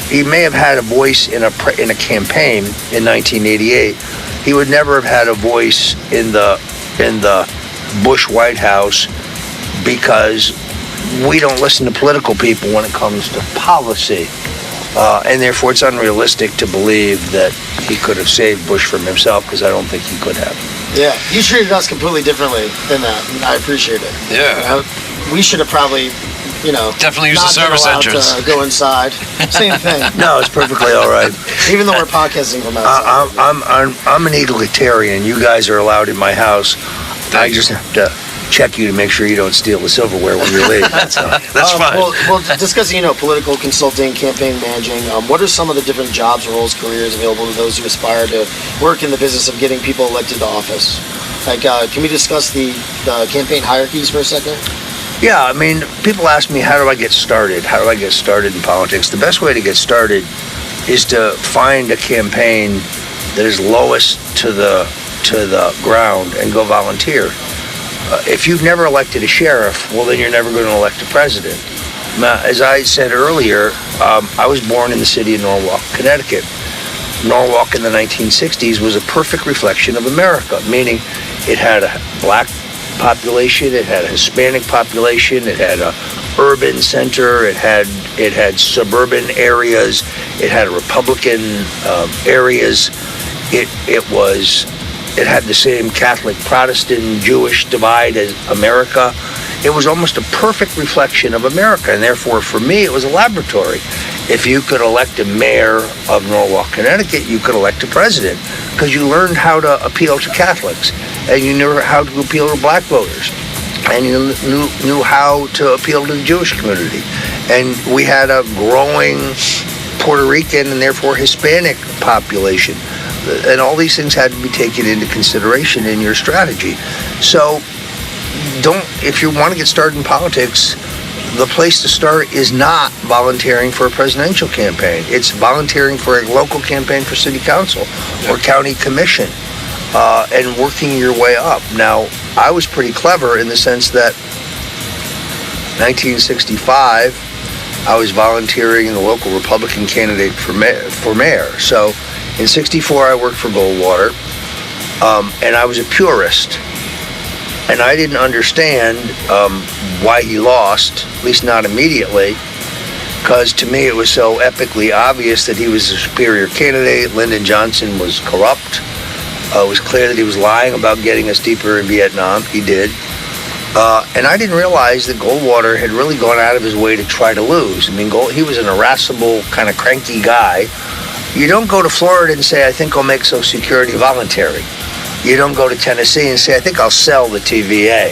he may have had a voice in a campaign in 1988. He would never have had a voice in the Bush White House because we don't listen to political people when it comes to policy. And therefore, it's unrealistic to believe that he could have saved Bush from himself, because I don't think he could have. Yeah, you treated us completely differently than that. I appreciate it. Yeah. We should have probably, definitely use the service entrance. To go inside. Same thing. No, it's perfectly all right. Even though we're podcasting from outside. I'm an egalitarian. You guys are allowed in my house. I just have to check you to make sure you don't steal the silverware when you leave. That's fine. Well, discussing, political consulting, campaign managing, what are some of the different jobs, roles, careers available to those who aspire to work in the business of getting people elected to office? Like, can we discuss the campaign hierarchies for a second? Yeah, I mean, people ask me, how do I get started? How do I get started in politics? The best way to get started is to find a campaign that is lowest to the ground and go volunteer. If you've never elected a sheriff, well, then you're never going to elect a president. Now, as I said earlier, I was born in the city of Norwalk, Connecticut. Norwalk in the 1960s was a perfect reflection of America, meaning it had a black population, it had a Hispanic population, it had a urban center, it had suburban areas, it had Republican areas. It had the same Catholic, Protestant, Jewish divide as America. It was almost a perfect reflection of America, and therefore, for me, it was a laboratory. If you could elect a mayor of Norwalk, Connecticut, you could elect a president, because you learned how to appeal to Catholics, and you knew how to appeal to black voters, and you knew how to appeal to the Jewish community. And we had a growing Puerto Rican and therefore Hispanic population. And all these things had to be taken into consideration in your strategy. So if you want to get started in politics, the place to start is not volunteering for a presidential campaign. It's volunteering for a local campaign for city council or county commission and working your way up. Now, I was pretty clever in the sense that 1965, I was volunteering in the local Republican candidate for mayor. So in 64, I worked for Goldwater, and I was a purist. And I didn't understand why he lost, at least not immediately, because to me it was so epically obvious that he was a superior candidate. Lyndon Johnson was corrupt. It was clear that he was lying about getting us deeper in Vietnam. He did. And I didn't realize that Goldwater had really gone out of his way to try to lose. I mean, he was an irascible, kind of cranky guy. You don't go to Florida and say, I think I'll make Social Security voluntary. You don't go to Tennessee and say, I think I'll sell the TVA.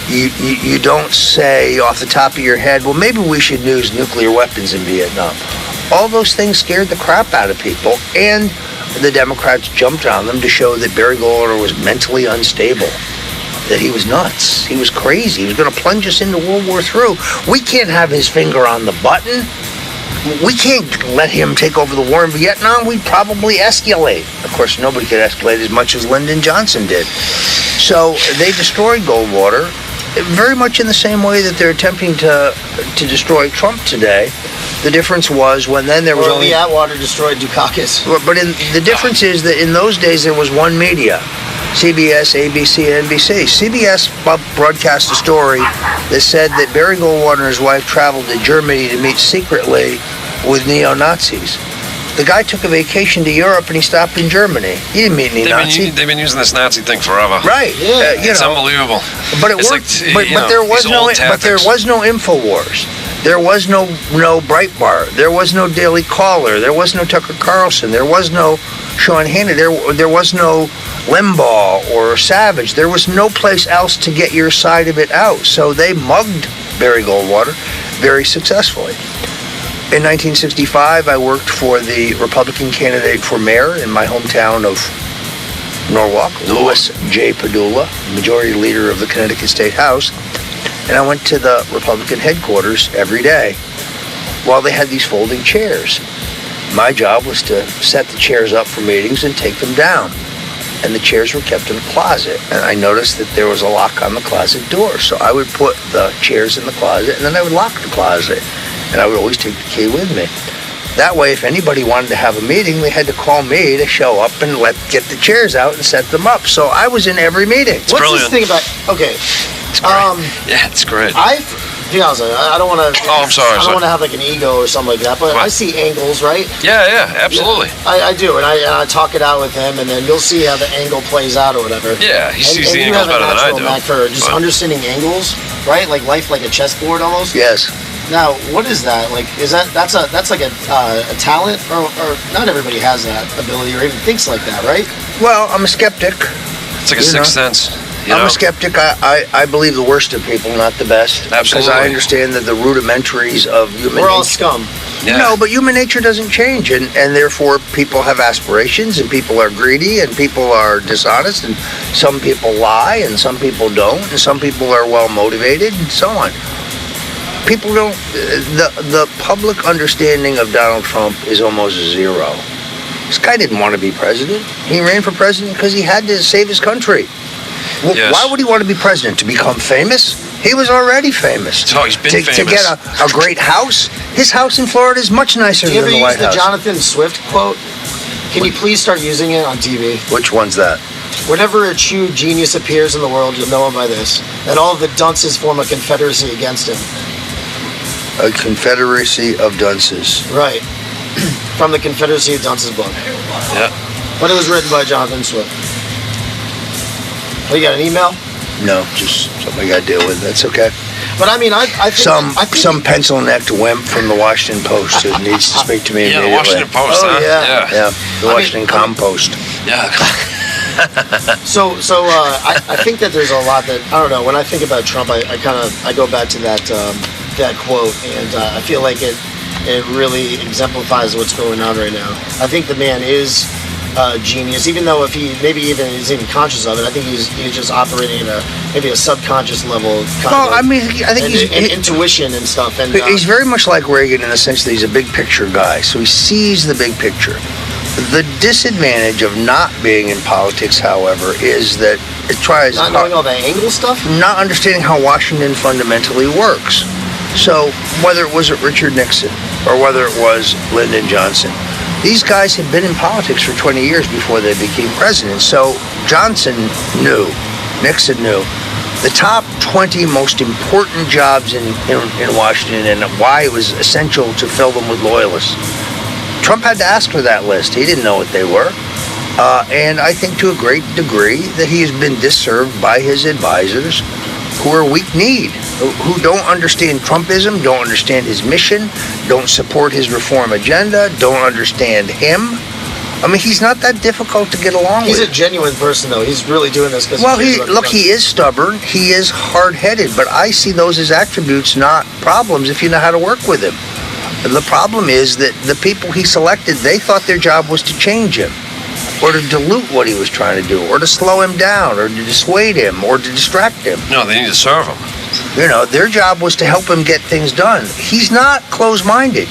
You don't say off the top of your head, well, maybe we should use nuclear weapons in Vietnam. All those things scared the crap out of people, and the Democrats jumped on them to show that Barry Goldwater was mentally unstable, that he was nuts, he was crazy, he was going to plunge us into World War III. We can't have his finger on the button. We can't let him take over the war in Vietnam. We'd probably escalate. Of course, nobody could escalate as much as Lyndon Johnson did. So they destroyed Goldwater very much in the same way that they're attempting to destroy Trump today. The difference was when then there was only... the Atwater destroyed Dukakis. But the difference is that in those days there was one media. CBS, ABC, and NBC. CBS broadcast a story that said that Barry Goldwater and his wife traveled to Germany to meet secretly with neo-Nazis. The guy took a vacation to Europe and he stopped in Germany. He didn't meet any Nazi. They've been using this Nazi thing forever. Right. Yeah. It's unbelievable. But it worked. Like, but there was no. But there was no InfoWars. There was no Breitbart. There was no Daily Caller. There was no Tucker Carlson. There was no Sean Hannity. There was no Limbaugh or Savage. There was no place else to get your side of it out. So they mugged Barry Goldwater very successfully. In 1965, I worked for the Republican candidate for mayor in my hometown of Norwalk, Louis J. Padula, majority leader of the Connecticut State House. And I went to the Republican headquarters every day while they had these folding chairs. My job was to set the chairs up for meetings and take them down. And the chairs were kept in a closet. And I noticed that there was a lock on the closet door. So I would put the chairs in the closet and then I would lock the closet. And I would always take the key with me. That way, if anybody wanted to have a meeting, they had to call me to show up and get the chairs out and set them up. So I was in every meeting. What's this thing about? Okay. It's great. Yeah, it's great. I don't want to. Oh, I'm sorry. I don't want to have like an ego or something like that. But I see angles, right? Yeah, absolutely. I do, and I talk it out with him, and then you'll see how the angle plays out or whatever. Yeah, he sees the angles better than I do. You have a natural knack for just understanding angles, right? Like life, like a chessboard almost. Yes. Now, what is that? Like, that's like a talent, or not everybody has that ability or even thinks like that, right? Well, I'm a skeptic. It's like a sixth sense. I'm a skeptic. I believe the worst of people, not the best. Absolutely. Because I understand that the rudimentaries of human nature. We're all scum. Yeah. No, but human nature doesn't change, and therefore people have aspirations, and people are greedy, and people are dishonest, and some people lie, and some people don't, and some people are well motivated, and so on. People don't. The public understanding of Donald Trump is almost zero. This guy didn't want to be president. He ran for president because he had to save his country. Well, yes. Why would he want to be president? To become famous? He was already famous. So he's been famous. To get a great house. His house in Florida is much nicer than the White House. Do you ever use the Jonathan Swift quote? Can you please start using it on TV? Which one's that? Whenever a true genius appears in the world, you'll know him by this. That all of the dunces form a confederacy against him. A confederacy of dunces. Right. From the Confederacy of Dunces book. Yeah. But it was written by Jonathan Swift. Oh, you got an email? No, just something I got to deal with. That's okay. But I mean, I think some pencil-necked wimp from the Washington Post who needs to speak to me immediately. Yeah, the Washington Post. Oh, yeah. The Washington Compost. Yeah. So I think that there's a lot that I don't know. When I think about Trump, I go back to that quote, and I feel like it really exemplifies what's going on right now. I think the man is genius, even though if he maybe even is even conscious of it. I think he's just operating at maybe a subconscious level. I think he's intuition and stuff. And he's very much like Reagan in the sense that he's a big picture guy, so he sees the big picture. The disadvantage of not being in politics, however, is that it tries not knowing all the angle stuff, not understanding how Washington fundamentally works. So whether it was Richard Nixon or whether it was Lyndon Johnson, these guys had been in politics for 20 years before they became president. So Johnson knew, Nixon knew, the top 20 most important jobs in Washington and why it was essential to fill them with loyalists. Trump had to ask for that list. He didn't know what they were. And I think to a great degree that he has been disserved by his advisors who are weak-kneed, who don't understand Trumpism, don't understand his mission, don't support his reform agenda, don't understand him. I mean, he's not that difficult to get along with. He's a genuine person, though. He's really doing this because... Well, he is stubborn. He is hard-headed, but I see those as attributes, not problems, if you know how to work with him. The problem is that the people he selected, they thought their job was to change him, or to dilute what he was trying to do, or to slow him down, or to dissuade him, or to distract him. No, they need to serve him. You know, their job was to help him get things done. He's not closed-minded.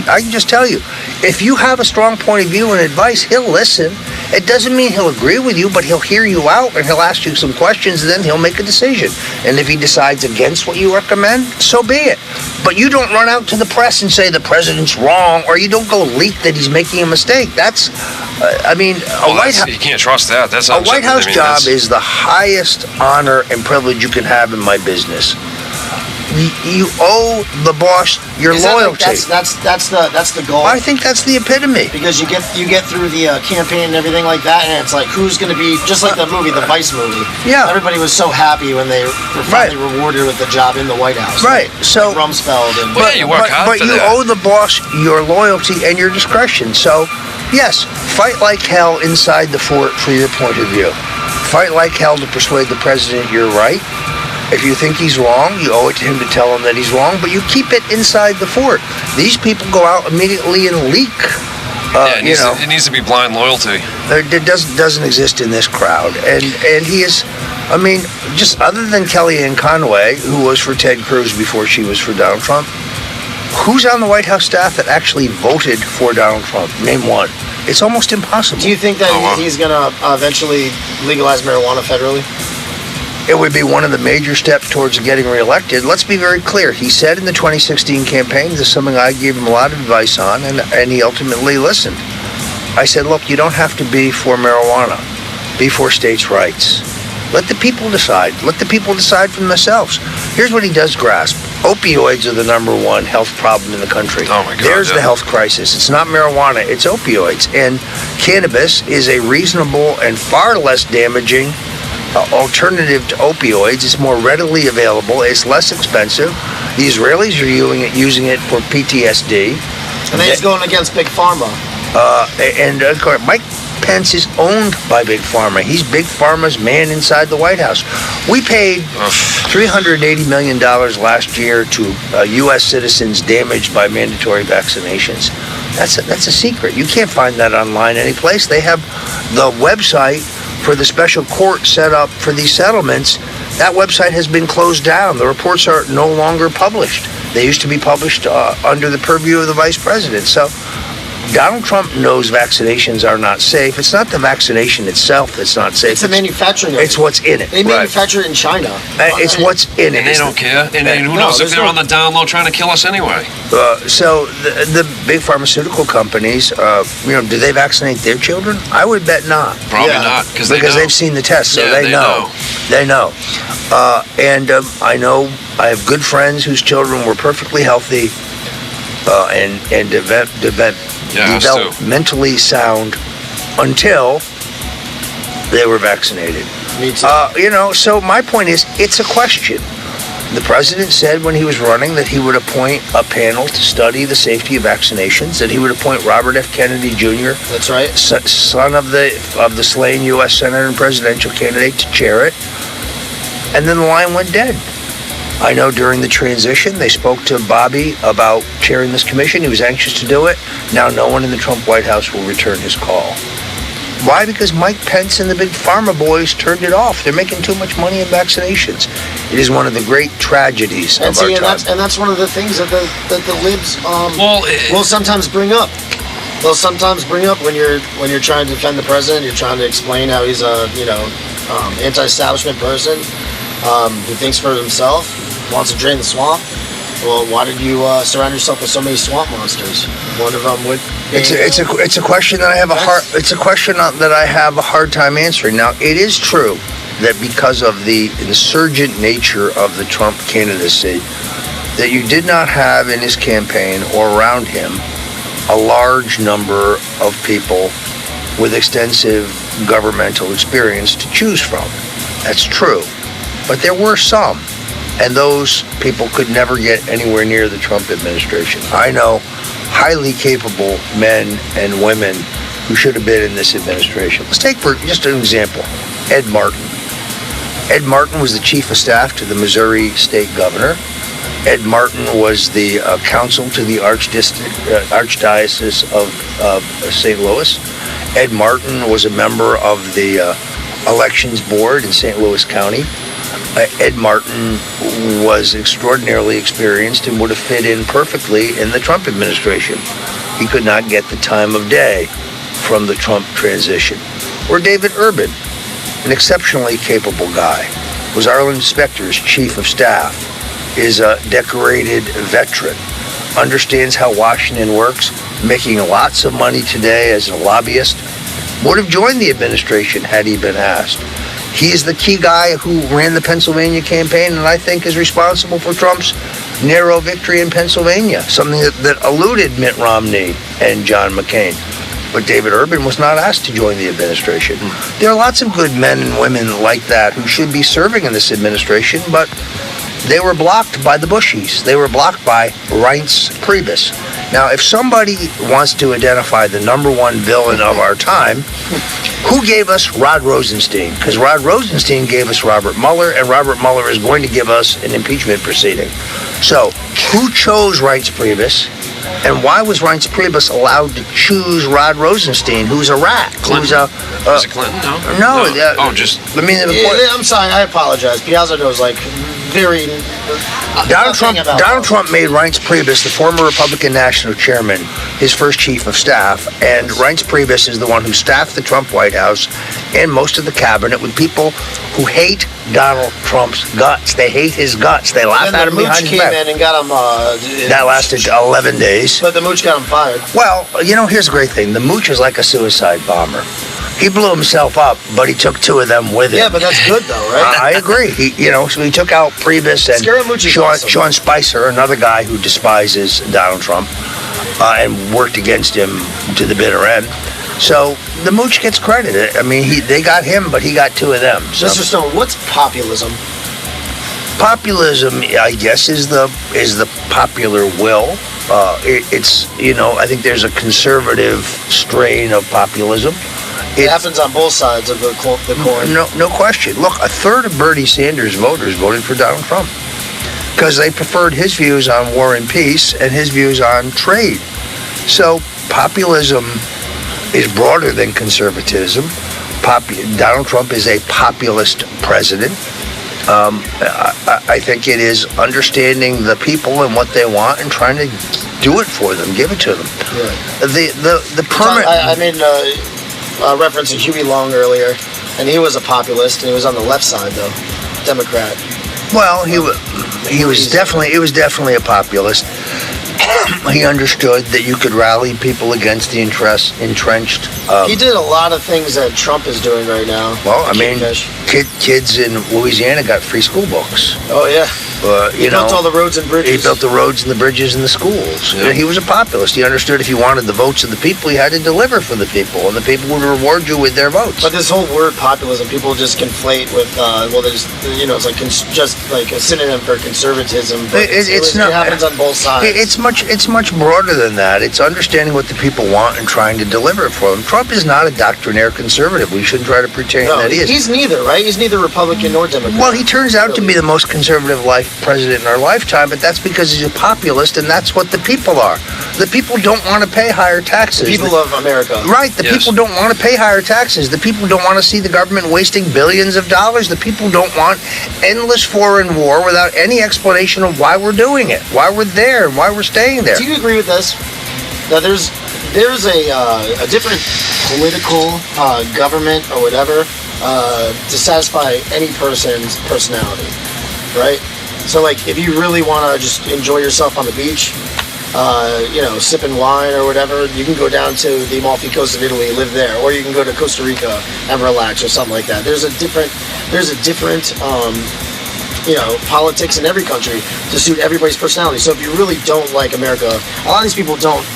I can just tell you, if you have a strong point of view and advice, he'll listen. It doesn't mean he'll agree with you, but he'll hear you out, and he'll ask you some questions, and then he'll make a decision. And if he decides against what you recommend, so be it. But you don't run out to the press and say the president's wrong, or you don't go leak that he's making a mistake. That's, you can't trust that. That's a White House job is the highest honor and privilege you can have in my business. you owe the boss your loyalty. That's the goal. I think that's the epitome. Because you get through the campaign and everything like that, and it's like who's going to be just like the movie, the Vice movie. Yeah. Everybody was so happy when they were finally rewarded with the job in the White House. Right. Like, so Rumsfeld and. But you work hard for you that. owe the boss your loyalty and your discretion. So, yes, fight like hell inside the fort for your point of view. Fight like hell to persuade the president you're right. If you think he's wrong, you owe it to him to tell him that he's wrong, but you keep it inside the fort. These people go out immediately and leak. It needs to be blind loyalty. It doesn't exist in this crowd. And he is, I mean, just other than Kellyanne Conway, who was for Ted Cruz before she was for Donald Trump, who's on the White House staff that actually voted for Donald Trump? Name one. It's almost impossible. Do you think that he's going to eventually legalize marijuana federally? It would be one of the major steps towards getting reelected. Let's be very clear. He said in the 2016 campaign, this is something I gave him a lot of advice on, and he ultimately listened. I said, look, you don't have to be for marijuana. Be for states' rights. Let the people decide. Let the people decide for themselves. Here's what he does grasp. Opioids are the number one health problem in the country. Oh, my God. There's the health crisis. It's not marijuana, it's opioids. And cannabis is a reasonable and far less damaging alternative to opioids. It's more readily available. It's less expensive. The Israelis are using it for PTSD. And then he's going against Big Pharma. And of course, Mike Pence is owned by Big Pharma. He's Big Pharma's man inside the White House. We paid $380 million last year to U.S. citizens damaged by mandatory vaccinations. That's a secret. You can't find that online anyplace. They have the website for the special court set up for these settlements. That website has been closed down. The reports are no longer published. They used to be published under the purview of the vice president. So Donald Trump knows vaccinations are not safe. It's not the vaccination itself that's not safe. It's the manufacturing of it. It's what's in it. They manufacture it in China. It's what's in it. And they don't care. And who knows if they're on the down low trying to kill us anyway. So the big pharmaceutical companies, do they vaccinate their children? I would bet not. Probably not. Because they've seen the tests, so they know. They know. And I know I have good friends whose children were perfectly healthy and developmentally sound until they were vaccinated. Me too. So my point is, it's a question. The president said when he was running that he would appoint a panel to study the safety of vaccinations, that he would appoint Robert F. Kennedy Jr., that's right, son of the slain U.S. Senator and presidential candidate, to chair it. And then the line went dead. I know during the transition, they spoke to Bobby about chairing this commission. He was anxious to do it. Now no one in the Trump White House will return his call. Why? Because Mike Pence and the big pharma boys turned it off. They're making too much money in vaccinations. It is one of the great tragedies of our time. And that's one of the things that the libs will sometimes bring up. They'll sometimes bring up when you're trying to defend the president. You're trying to explain how he's a anti-establishment person who thinks for himself, wants to drain the swamp. Well, why did you surround yourself with so many swamp monsters? One of them would. It's a question that I have a hard time answering. Now, it is true that because of the insurgent nature of the Trump candidacy, that you did not have in his campaign or around him a large number of people with extensive governmental experience to choose from. That's true, but there were some. And those people could never get anywhere near the Trump administration. I know highly capable men and women who should have been in this administration. Let's take for just an example, Ed Martin. Ed Martin was the chief of staff to the Missouri state governor. Ed Martin was the counsel to the Archdiocese of St. Louis. Ed Martin was a member of the elections board in St. Louis County. Ed Martin was extraordinarily experienced and would have fit in perfectly in the Trump administration. He could not get the time of day from the Trump transition. Or David Urban, an exceptionally capable guy, was Arlen Specter's chief of staff, is a decorated veteran, understands how Washington works, making lots of money today as a lobbyist, would have joined the administration had he been asked. He is the key guy who ran the Pennsylvania campaign, and I think is responsible for Trump's narrow victory in Pennsylvania, something that eluded Mitt Romney and John McCain. But David Urban was not asked to join the administration. There are lots of good men and women like that who should be serving in this administration, but they were blocked by the Bushies. They were blocked by Reince Priebus. Now, if somebody wants to identify the number one villain of our time, who gave us Rod Rosenstein? Because Rod Rosenstein gave us Robert Mueller, and Robert Mueller is going to give us an impeachment proceeding. So, who chose Reince Priebus? And why was Reince Priebus allowed to choose Rod Rosenstein, who's a rat? Clinton? Was it Clinton? No. I'm sorry. I apologize. Piazza knows very. Donald Trump made Reince Priebus, the former Republican National Chairman, his first chief of staff, and Reince Priebus is the one who staffed the Trump White House and most of the cabinet with people who hate Donald Trump's guts. They hate his guts. They laugh at him behind his back. And the mooch came in and got him. That lasted 11 days. But the mooch got him fired. Well, here's a great thing. The mooch is like a suicide bomber. He blew himself up, but he took two of them with him. Yeah, but that's good though, right? I agree. So he took out Priebus and Sean Spicer, another guy who despises Donald Trump, and worked against him to the bitter end. So the mooch gets credit. I mean, they got him, but he got two of them. So. Mr. Stone, what's populism? Populism, I guess, is the popular will. I think there's a conservative strain of populism. It happens on both sides of the coin. No question. Look, a third of Bernie Sanders voters voted for Donald Trump because they preferred his views on war and peace and his views on trade. So populism is broader than conservatism. Donald Trump is a populist president. I think it is understanding the people and what they want and trying to do it for them, give it to them. Yeah. The permit. I made a reference to HUEY Long earlier, and he was a populist, and he was on the left side though, Democrat. Well, he was definitely a populist. He understood that you could rally people against the entrenched. He did a lot of things that Trump is doing right now. Well, I mean, kids in Louisiana got free school books. Oh yeah. He built all the roads and bridges. He built the roads and the bridges and the schools. Yeah. He was a populist. He understood if you wanted the votes of the people, you had to deliver for the people, and the people would reward you with their votes. But this whole word populism, people just conflate with, it's like just like a synonym for conservatism. It happens on both sides. It's much broader than that. It's understanding what the people want and trying to deliver it for them. Trump is not a doctrinaire conservative. We shouldn't try to pretend that he is. He's neither, right? He's neither Republican nor Democrat. Well, he turns out to be the most conservative president in our lifetime, but that's because he's a populist, and that's what the people are. The people don't want to pay higher taxes. The people of America. Right. The people don't want to pay higher taxes. The people don't want to see the government wasting billions of dollars. The people don't want endless foreign war without any explanation of why we're doing it, why we're there, and why we're staying there. Do you agree with this? Now, there's a different political government or whatever to satisfy any person's personality, right? So, if you really want to just enjoy yourself on the beach, sipping wine or whatever, you can go down to the Amalfi Coast of Italy, live there, or you can go to Costa Rica and relax or something like that. There's a different politics in every country to suit everybody's personality. So if you really don't like America, a lot of these people don't.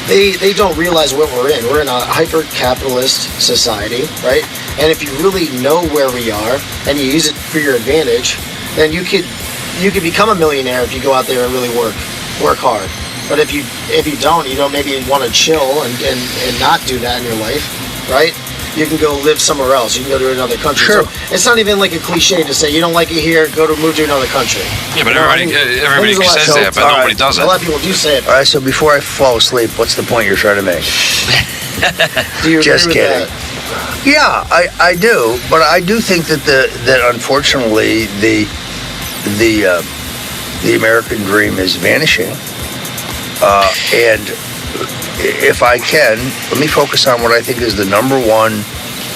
They don't realize what we're in. We're in a hyper-capitalist society, right? And if you really know where we are and you use it for your advantage, then you could become a millionaire if you go out there and really work hard. But if you don't, maybe want to chill and not do that in your life, right? You can go live somewhere else. You can go to another country. Sure. So it's not even like a cliche to say you don't like it here, move to another country. Yeah, but everybody says that, but nobody does it. A lot of people do say it. All right, so before I fall asleep, what's the point you're trying to make? Do you Just agree kidding. with that? Yeah, I do, but I do think that unfortunately the American dream is vanishing, and if I can, let me focus on what I think is the number one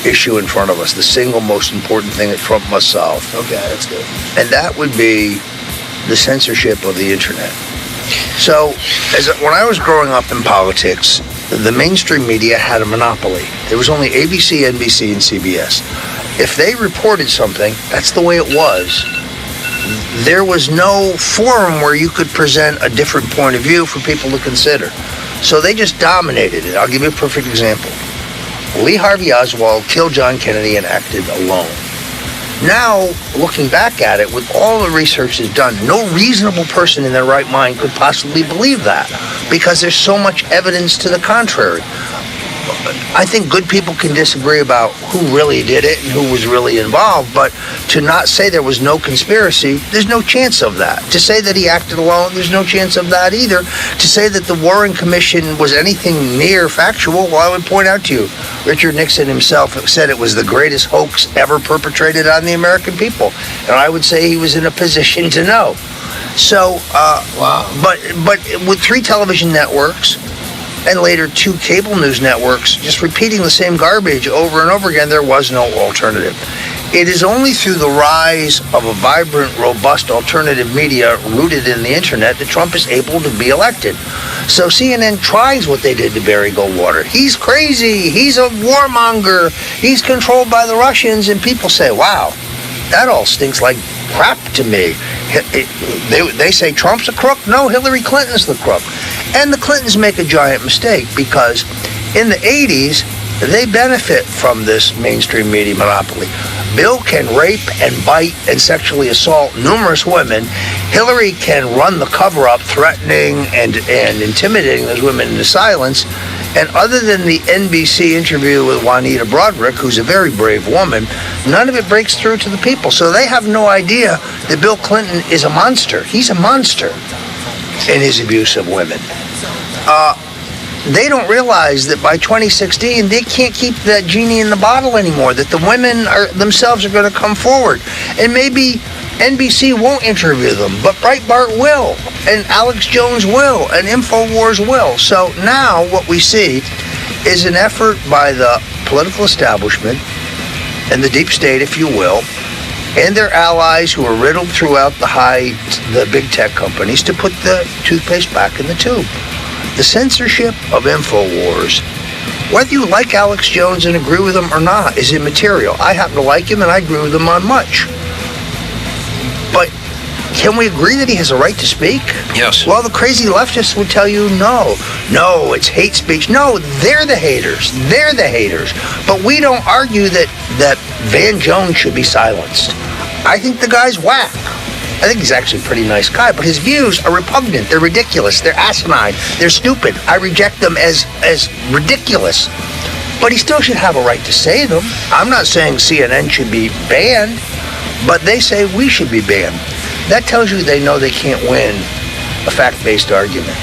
issue in front of us, the single most important thing that Trump must solve. Okay, that's good. And that would be the censorship of the internet. So, when I was growing up in politics, the mainstream media had a monopoly. There was only ABC, NBC, and CBS. if they reported something, that's the way it was. There was no forum where you could present a different point of view for people to consider. So they just dominated it. I'll give you a perfect example. Lee Harvey Oswald killed John Kennedy and acted alone. Now, looking back at it, with all the research that's done, no reasonable person in their right mind could possibly believe that, because there's so much evidence to the contrary. I think good people can disagree about who really did it and who was really involved, but to not say there was no conspiracy, there's no chance of that. To say that he acted alone, there's no chance of that either. To say that the Warren Commission was anything near factual, well, I would point out to you, Richard Nixon himself said it was the greatest hoax ever perpetrated on the American people, and I would say he was in a position to know. So, wow. But with 3 television networks, and later 2 cable news networks, just repeating the same garbage over and over again, there was no alternative. It is only through the rise of a vibrant, robust alternative media rooted in the internet that Trump is able to be elected. So CNN tries what they did to Barry Goldwater. He's crazy. He's a warmonger. He's controlled by the Russians. And people say, wow, that all stinks like crap to me. They say Trump's a crook. No, Hillary Clinton's the crook. And the Clintons make a giant mistake, because in the 80s, they benefit from this mainstream media monopoly. Bill can rape and bite and sexually assault numerous women. Hillary can run the cover-up, threatening and intimidating those women into silence. And other than the NBC interview with Juanita Broaddrick, who's a very brave woman, none of it breaks through to the people. So they have no idea that Bill Clinton is a monster. He's a monster in his abuse of women. They don't realize that by 2016, they can't keep that genie in the bottle anymore, that the women themselves are going to come forward. And maybe NBC won't interview them, but Breitbart will, and Alex Jones will, and InfoWars will. So now what we see is an effort by the political establishment and the deep state, if you will, and their allies who are riddled throughout the big tech companies, to put the toothpaste back in the tube. The censorship of InfoWars, whether you like Alex Jones and agree with him or not, is immaterial. I happen to like him, and I agree with him on much. But can we agree that he has a right to speak? Yes. Well, the crazy leftists would tell you no, it's hate speech. No, they're the haters. They're the haters. But we don't argue that Van Jones should be silenced. I think the guy's whack. I think he's actually a pretty nice guy, but his views are repugnant. They're ridiculous. They're asinine. They're stupid. I reject them as ridiculous. But he still should have a right to say them. I'm not saying CNN should be banned, but they say we should be banned. That tells you they know they can't win a fact-based argument,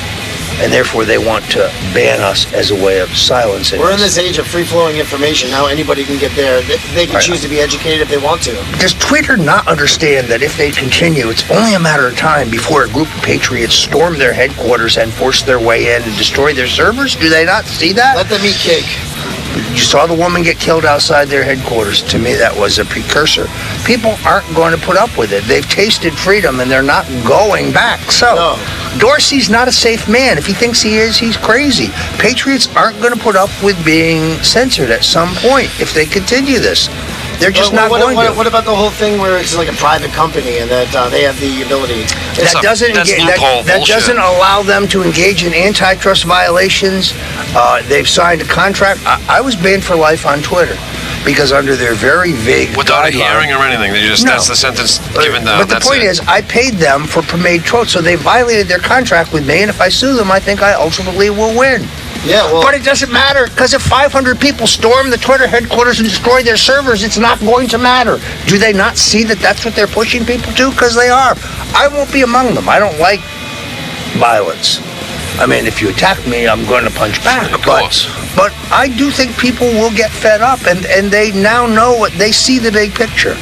and therefore they want to ban us as a way of silencing We're us. in this age of free-flowing information. Now anybody can get there. They can choose to be educated if they want to. Does Twitter not understand that if they continue, it's only a matter of time before a group of patriots storm their headquarters and force their way in and destroy their servers? Do they not see that? Let them eat cake. You saw the woman get killed outside their headquarters. To me, that was a precursor. People aren't going to put up with it. They've tasted freedom, and they're not going back. So, no. Dorsey's not a safe man. If he thinks he is, he's crazy. Patriots aren't going to put up with being censored at some point if they continue this. They're just not going to. What about the whole thing where it's like a private company and that they have the ability? That doesn't allow them to engage in antitrust violations. They've signed a contract. I was banned for life on Twitter because under their very vague without guideline, a hearing or anything. That's the sentence given them. But the point is, I paid them for permitted quotes, so they violated their contract with me, and if I sue them, I think I ultimately will win. Yeah, well, but it doesn't matter, because if 500 people storm the Twitter headquarters and destroy their servers, it's not going to matter. Do they not see that that's what they're pushing people to? Because they are. I won't be among them. I don't like violence. I mean, if you attack me, I'm going to punch back. Of course. But I do think people will get fed up, and they now know what they see, the big picture.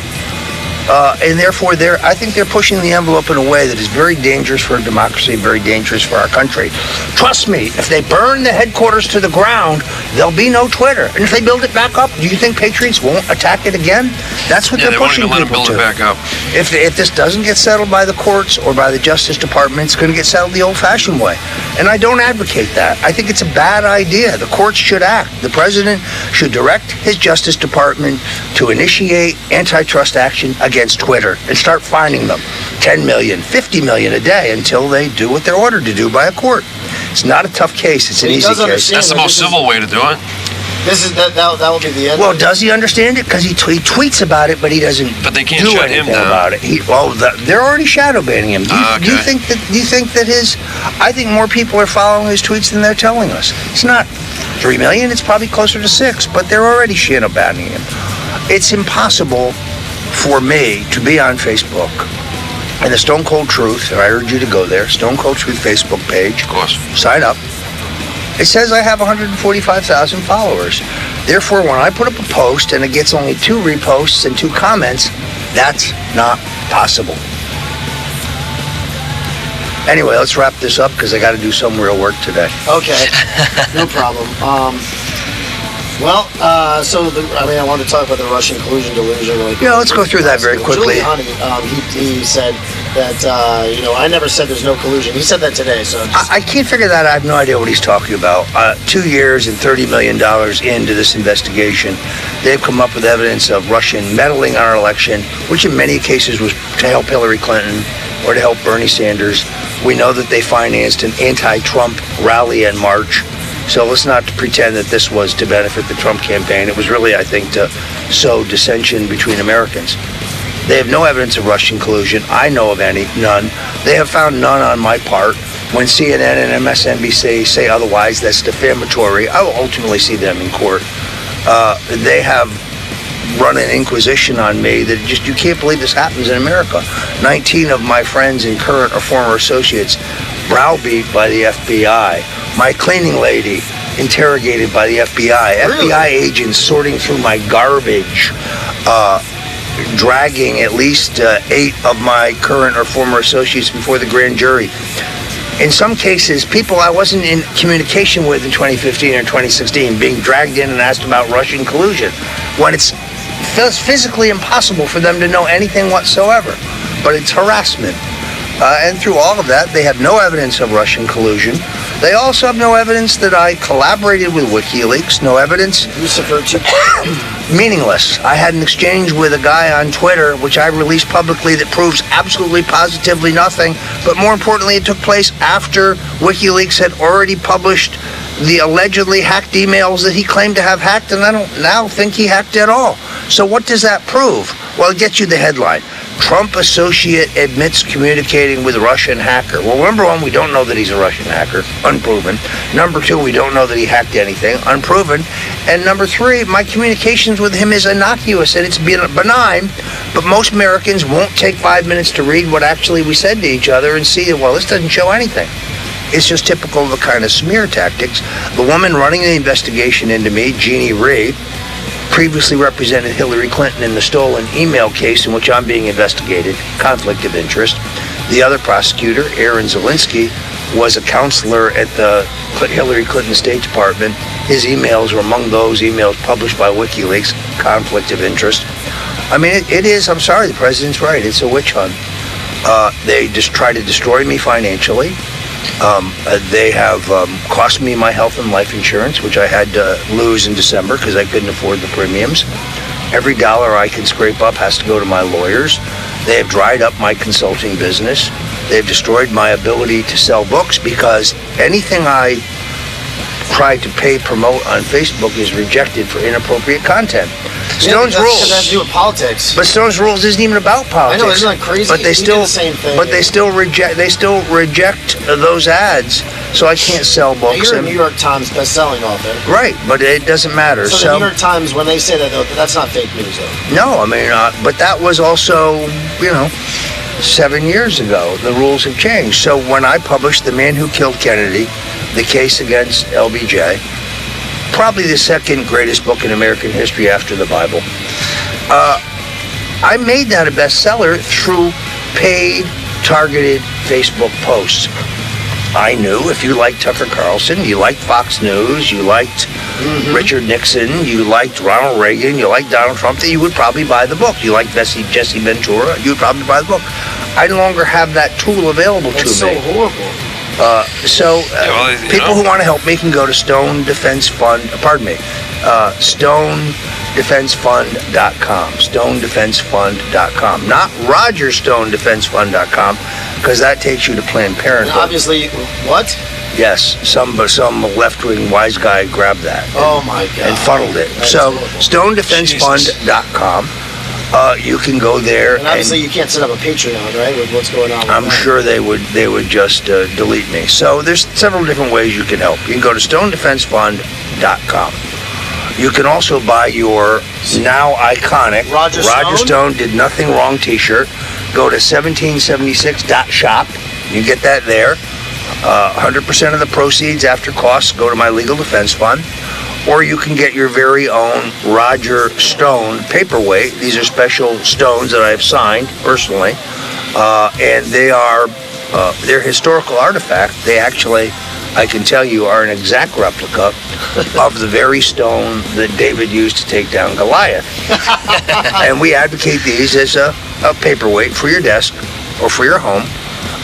And therefore, I think they're pushing the envelope in a way that is very dangerous for democracy, very dangerous for our country. Trust me, if they burn the headquarters to the ground, there'll be no Twitter. And if they build it back up, do you think patriots won't attack it again? That's what they're pushing people to. They won't even let them build it back up. If this doesn't get settled by the courts or by the Justice Department, it's going to get settled the old-fashioned way. And I don't advocate that. I think it's a bad idea. The courts should act. The president should direct his Justice Department to initiate antitrust action against Twitter and start fining them $10 million, $50 million a day until they do what they're ordered to do by a court. It's not a tough case. It's an easy case. That's the most civil way to do it. That will be the end. Well, does he understand it? Because he tweets about it, but he doesn't. But they can't do shut him anything down about it. They're already shadow banning him. Do you think that his? I think more people are following his tweets than they're telling us. It's not 3 million. It's probably closer to 6. But they're already shadow banning him. It's impossible for me to be on Facebook. And the Stone Cold Truth, and I urge you to go there, Stone Cold Truth Facebook page. Of course. Sign up. It says I have 145,000 followers. Therefore, when I put up a post and it gets only 2 reposts and 2 comments, that's not possible. Anyway, let's wrap this up because I got to do some real work today. Okay, no problem. I wanted to talk about the Russian collusion delusion. Let's go through that very quickly. Giuliani, he said that, I never said there's no collusion. He said that today, so... I can't figure that out. I have no idea what he's talking about. 2 years and $30 million into this investigation, they've come up with evidence of Russian meddling on our election, which in many cases was to help Hillary Clinton or to help Bernie Sanders. We know that they financed an anti-Trump rally and march. So let's not pretend that this was to benefit the Trump campaign. It was really, I think, to sow dissension between Americans. They have no evidence of Russian collusion. I know of none. They have found none on my part. When CNN and MSNBC say otherwise, that's defamatory. I will ultimately see them in court. They have run an inquisition on me that you can't believe this happens in America. 19 of my friends and current or former associates browbeat by the FBI. My cleaning lady interrogated by the FBI. Really? FBI agents sorting through my garbage, dragging at least 8 of my current or former associates before the grand jury. In some cases, people I wasn't in communication with in 2015 or 2016 being dragged in and asked about Russian collusion when it's physically impossible for them to know anything whatsoever. But it's harassment. And through all of that, they have no evidence of Russian collusion. They also have no evidence that I collaborated with WikiLeaks. No evidence. Meaningless. I had an exchange with a guy on Twitter, which I released publicly, that proves absolutely, positively nothing. But more importantly, it took place after WikiLeaks had already published the allegedly hacked emails that he claimed to have hacked, and I don't now think he hacked at all. So what does that prove? Well, it gets you the headline. Trump associate admits communicating with Russian hacker. Well, number 1, we don't know that he's a Russian hacker. Unproven. Number 2, we don't know that he hacked anything. Unproven. And number 3, my communications with him is innocuous and it's benign, but most Americans won't take 5 minutes to read what actually we said to each other and see that, well, this doesn't show anything. It's just typical of the kind of smear tactics. The woman running the investigation into me, Jeannie Rhee, previously represented Hillary Clinton in the stolen email case in which I'm being investigated, conflict of interest. The other prosecutor, Aaron Zelinsky, was a counselor at the Hillary Clinton State Department. His emails were among those emails published by WikiLeaks, conflict of interest. I mean, it is, I'm sorry, the president's right, it's a witch hunt. They just try to destroy me financially. They have cost me my health and life insurance, which I had to lose in December because I couldn't afford the premiums. Every dollar I can scrape up has to go to my lawyers. They have dried up my consulting business. They've destroyed my ability to sell books because anything I try to promote on Facebook is rejected for inappropriate content. Stone's rules. Because it has to do with politics. But Stone's rules isn't even about politics. I know, isn't that crazy? But they still do the same thing. But they still reject. They still reject those ads, so I can't sell books. You're a New York Times best-selling author. Right, but it doesn't matter. So the New York Times, when they say that, though, that's not fake news, though. No, I mean, but that was also, 7 years ago. The rules have changed. So when I published The Man Who Killed Kennedy, the case against LBJ, probably the second greatest book in American history after the Bible, I made that a bestseller through paid, targeted Facebook posts. I knew if you liked Tucker Carlson, you liked Fox News, you liked Richard Nixon, you liked Ronald Reagan, you liked Donald Trump, that you would probably buy the book. You liked Jesse Ventura, you would probably buy the book. I no longer have that tool available to me. It's so horrible. People who want to help me can go to StoneDefenseFund.com. StoneDefenseFund.com. Not RogerStoneDefenseFund.com, because that takes you to Planned Parenthood. And obviously, what? Yes, some left-wing wise guy grabbed that. Oh my God! And funneled it. So StoneDefenseFund.com. You can go there. And obviously, you can't set up a Patreon, right? With what's going on. I'm sure they would just delete me. So there's several different ways you can help. You can go to StoneDefenseFund.com. You can also buy your now iconic Roger Stone Did Nothing Wrong T-shirt. Go to 1776.shop. You can get that there. 100% of the proceeds after costs go to my legal defense fund. Or you can get your very own Roger Stone paperweight. These are special stones that I have signed personally, and they're historical artifact. They actually, I can tell you, are an exact replica of the very stone that David used to take down Goliath. And we advocate these as a paperweight for your desk or for your home.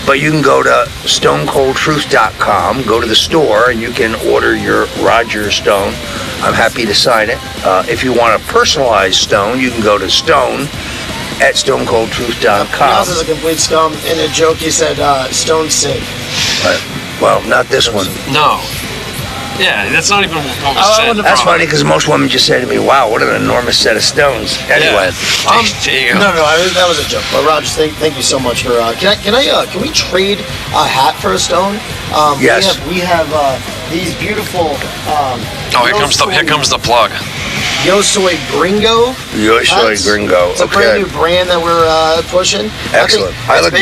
But you can go to StoneColdTruth.com, go to the store, and you can order your Roger Stone. I'm happy to sign it. If you want a personalized stone, you can go to Stone at StoneColdTruth.com. He also is a complete scum. In a joke, he said, Stone safe. Well, not this one. No. Yeah, that's not even what was said. That's funny because most women just say to me, "Wow, what an enormous set of stones." Anyway, no, that was a joke. But Roger, thank you so much for. Can we trade a hat for a stone? Yes. We have these beautiful. Here comes the plug. Yo Soy Gringo. Yo Soy Gringo. It's a brand new brand that we're pushing. Excellent. I look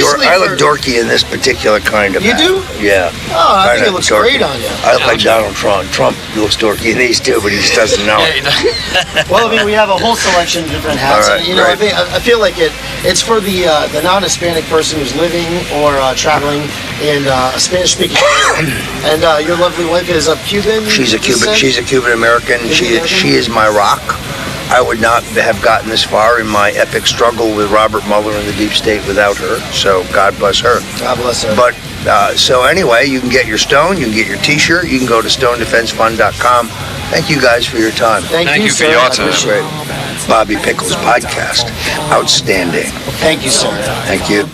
dorky in this particular kind of hat. You do? Yeah. Oh, I think it looks great on you. I look like Donald Trump. Trump looks dorky in these too, but he just doesn't know it. Well, I mean, we have a whole selection of different hats. All right, I feel like it's for the non-Hispanic person who's living or traveling in a Spanish-speaking area. And your lovely wife is a Cuban. She's a Cuban American. She is my rock. I would not have gotten this far in my epic struggle with Robert Mueller and the deep state without her. So God bless her. God bless her. But so anyway, you can get your stone, you can get your T-shirt, you can go to StoneDefenseFund.com. Thank you guys for your time. Thank you for your time. Great. Bobby Pickles Podcast, outstanding. Thank you, sir. Thank you.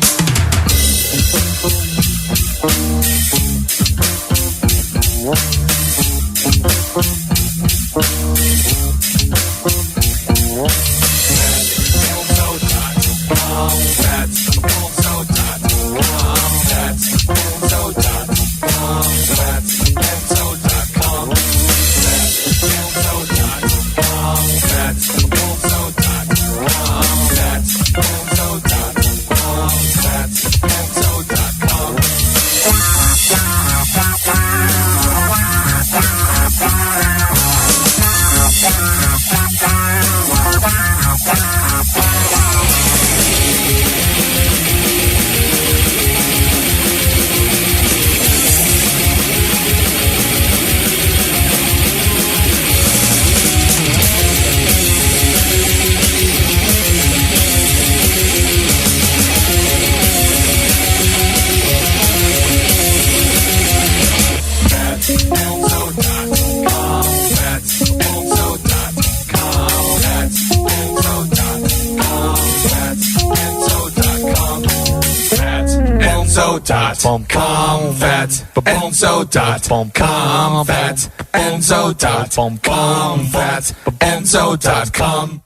Enzo.com.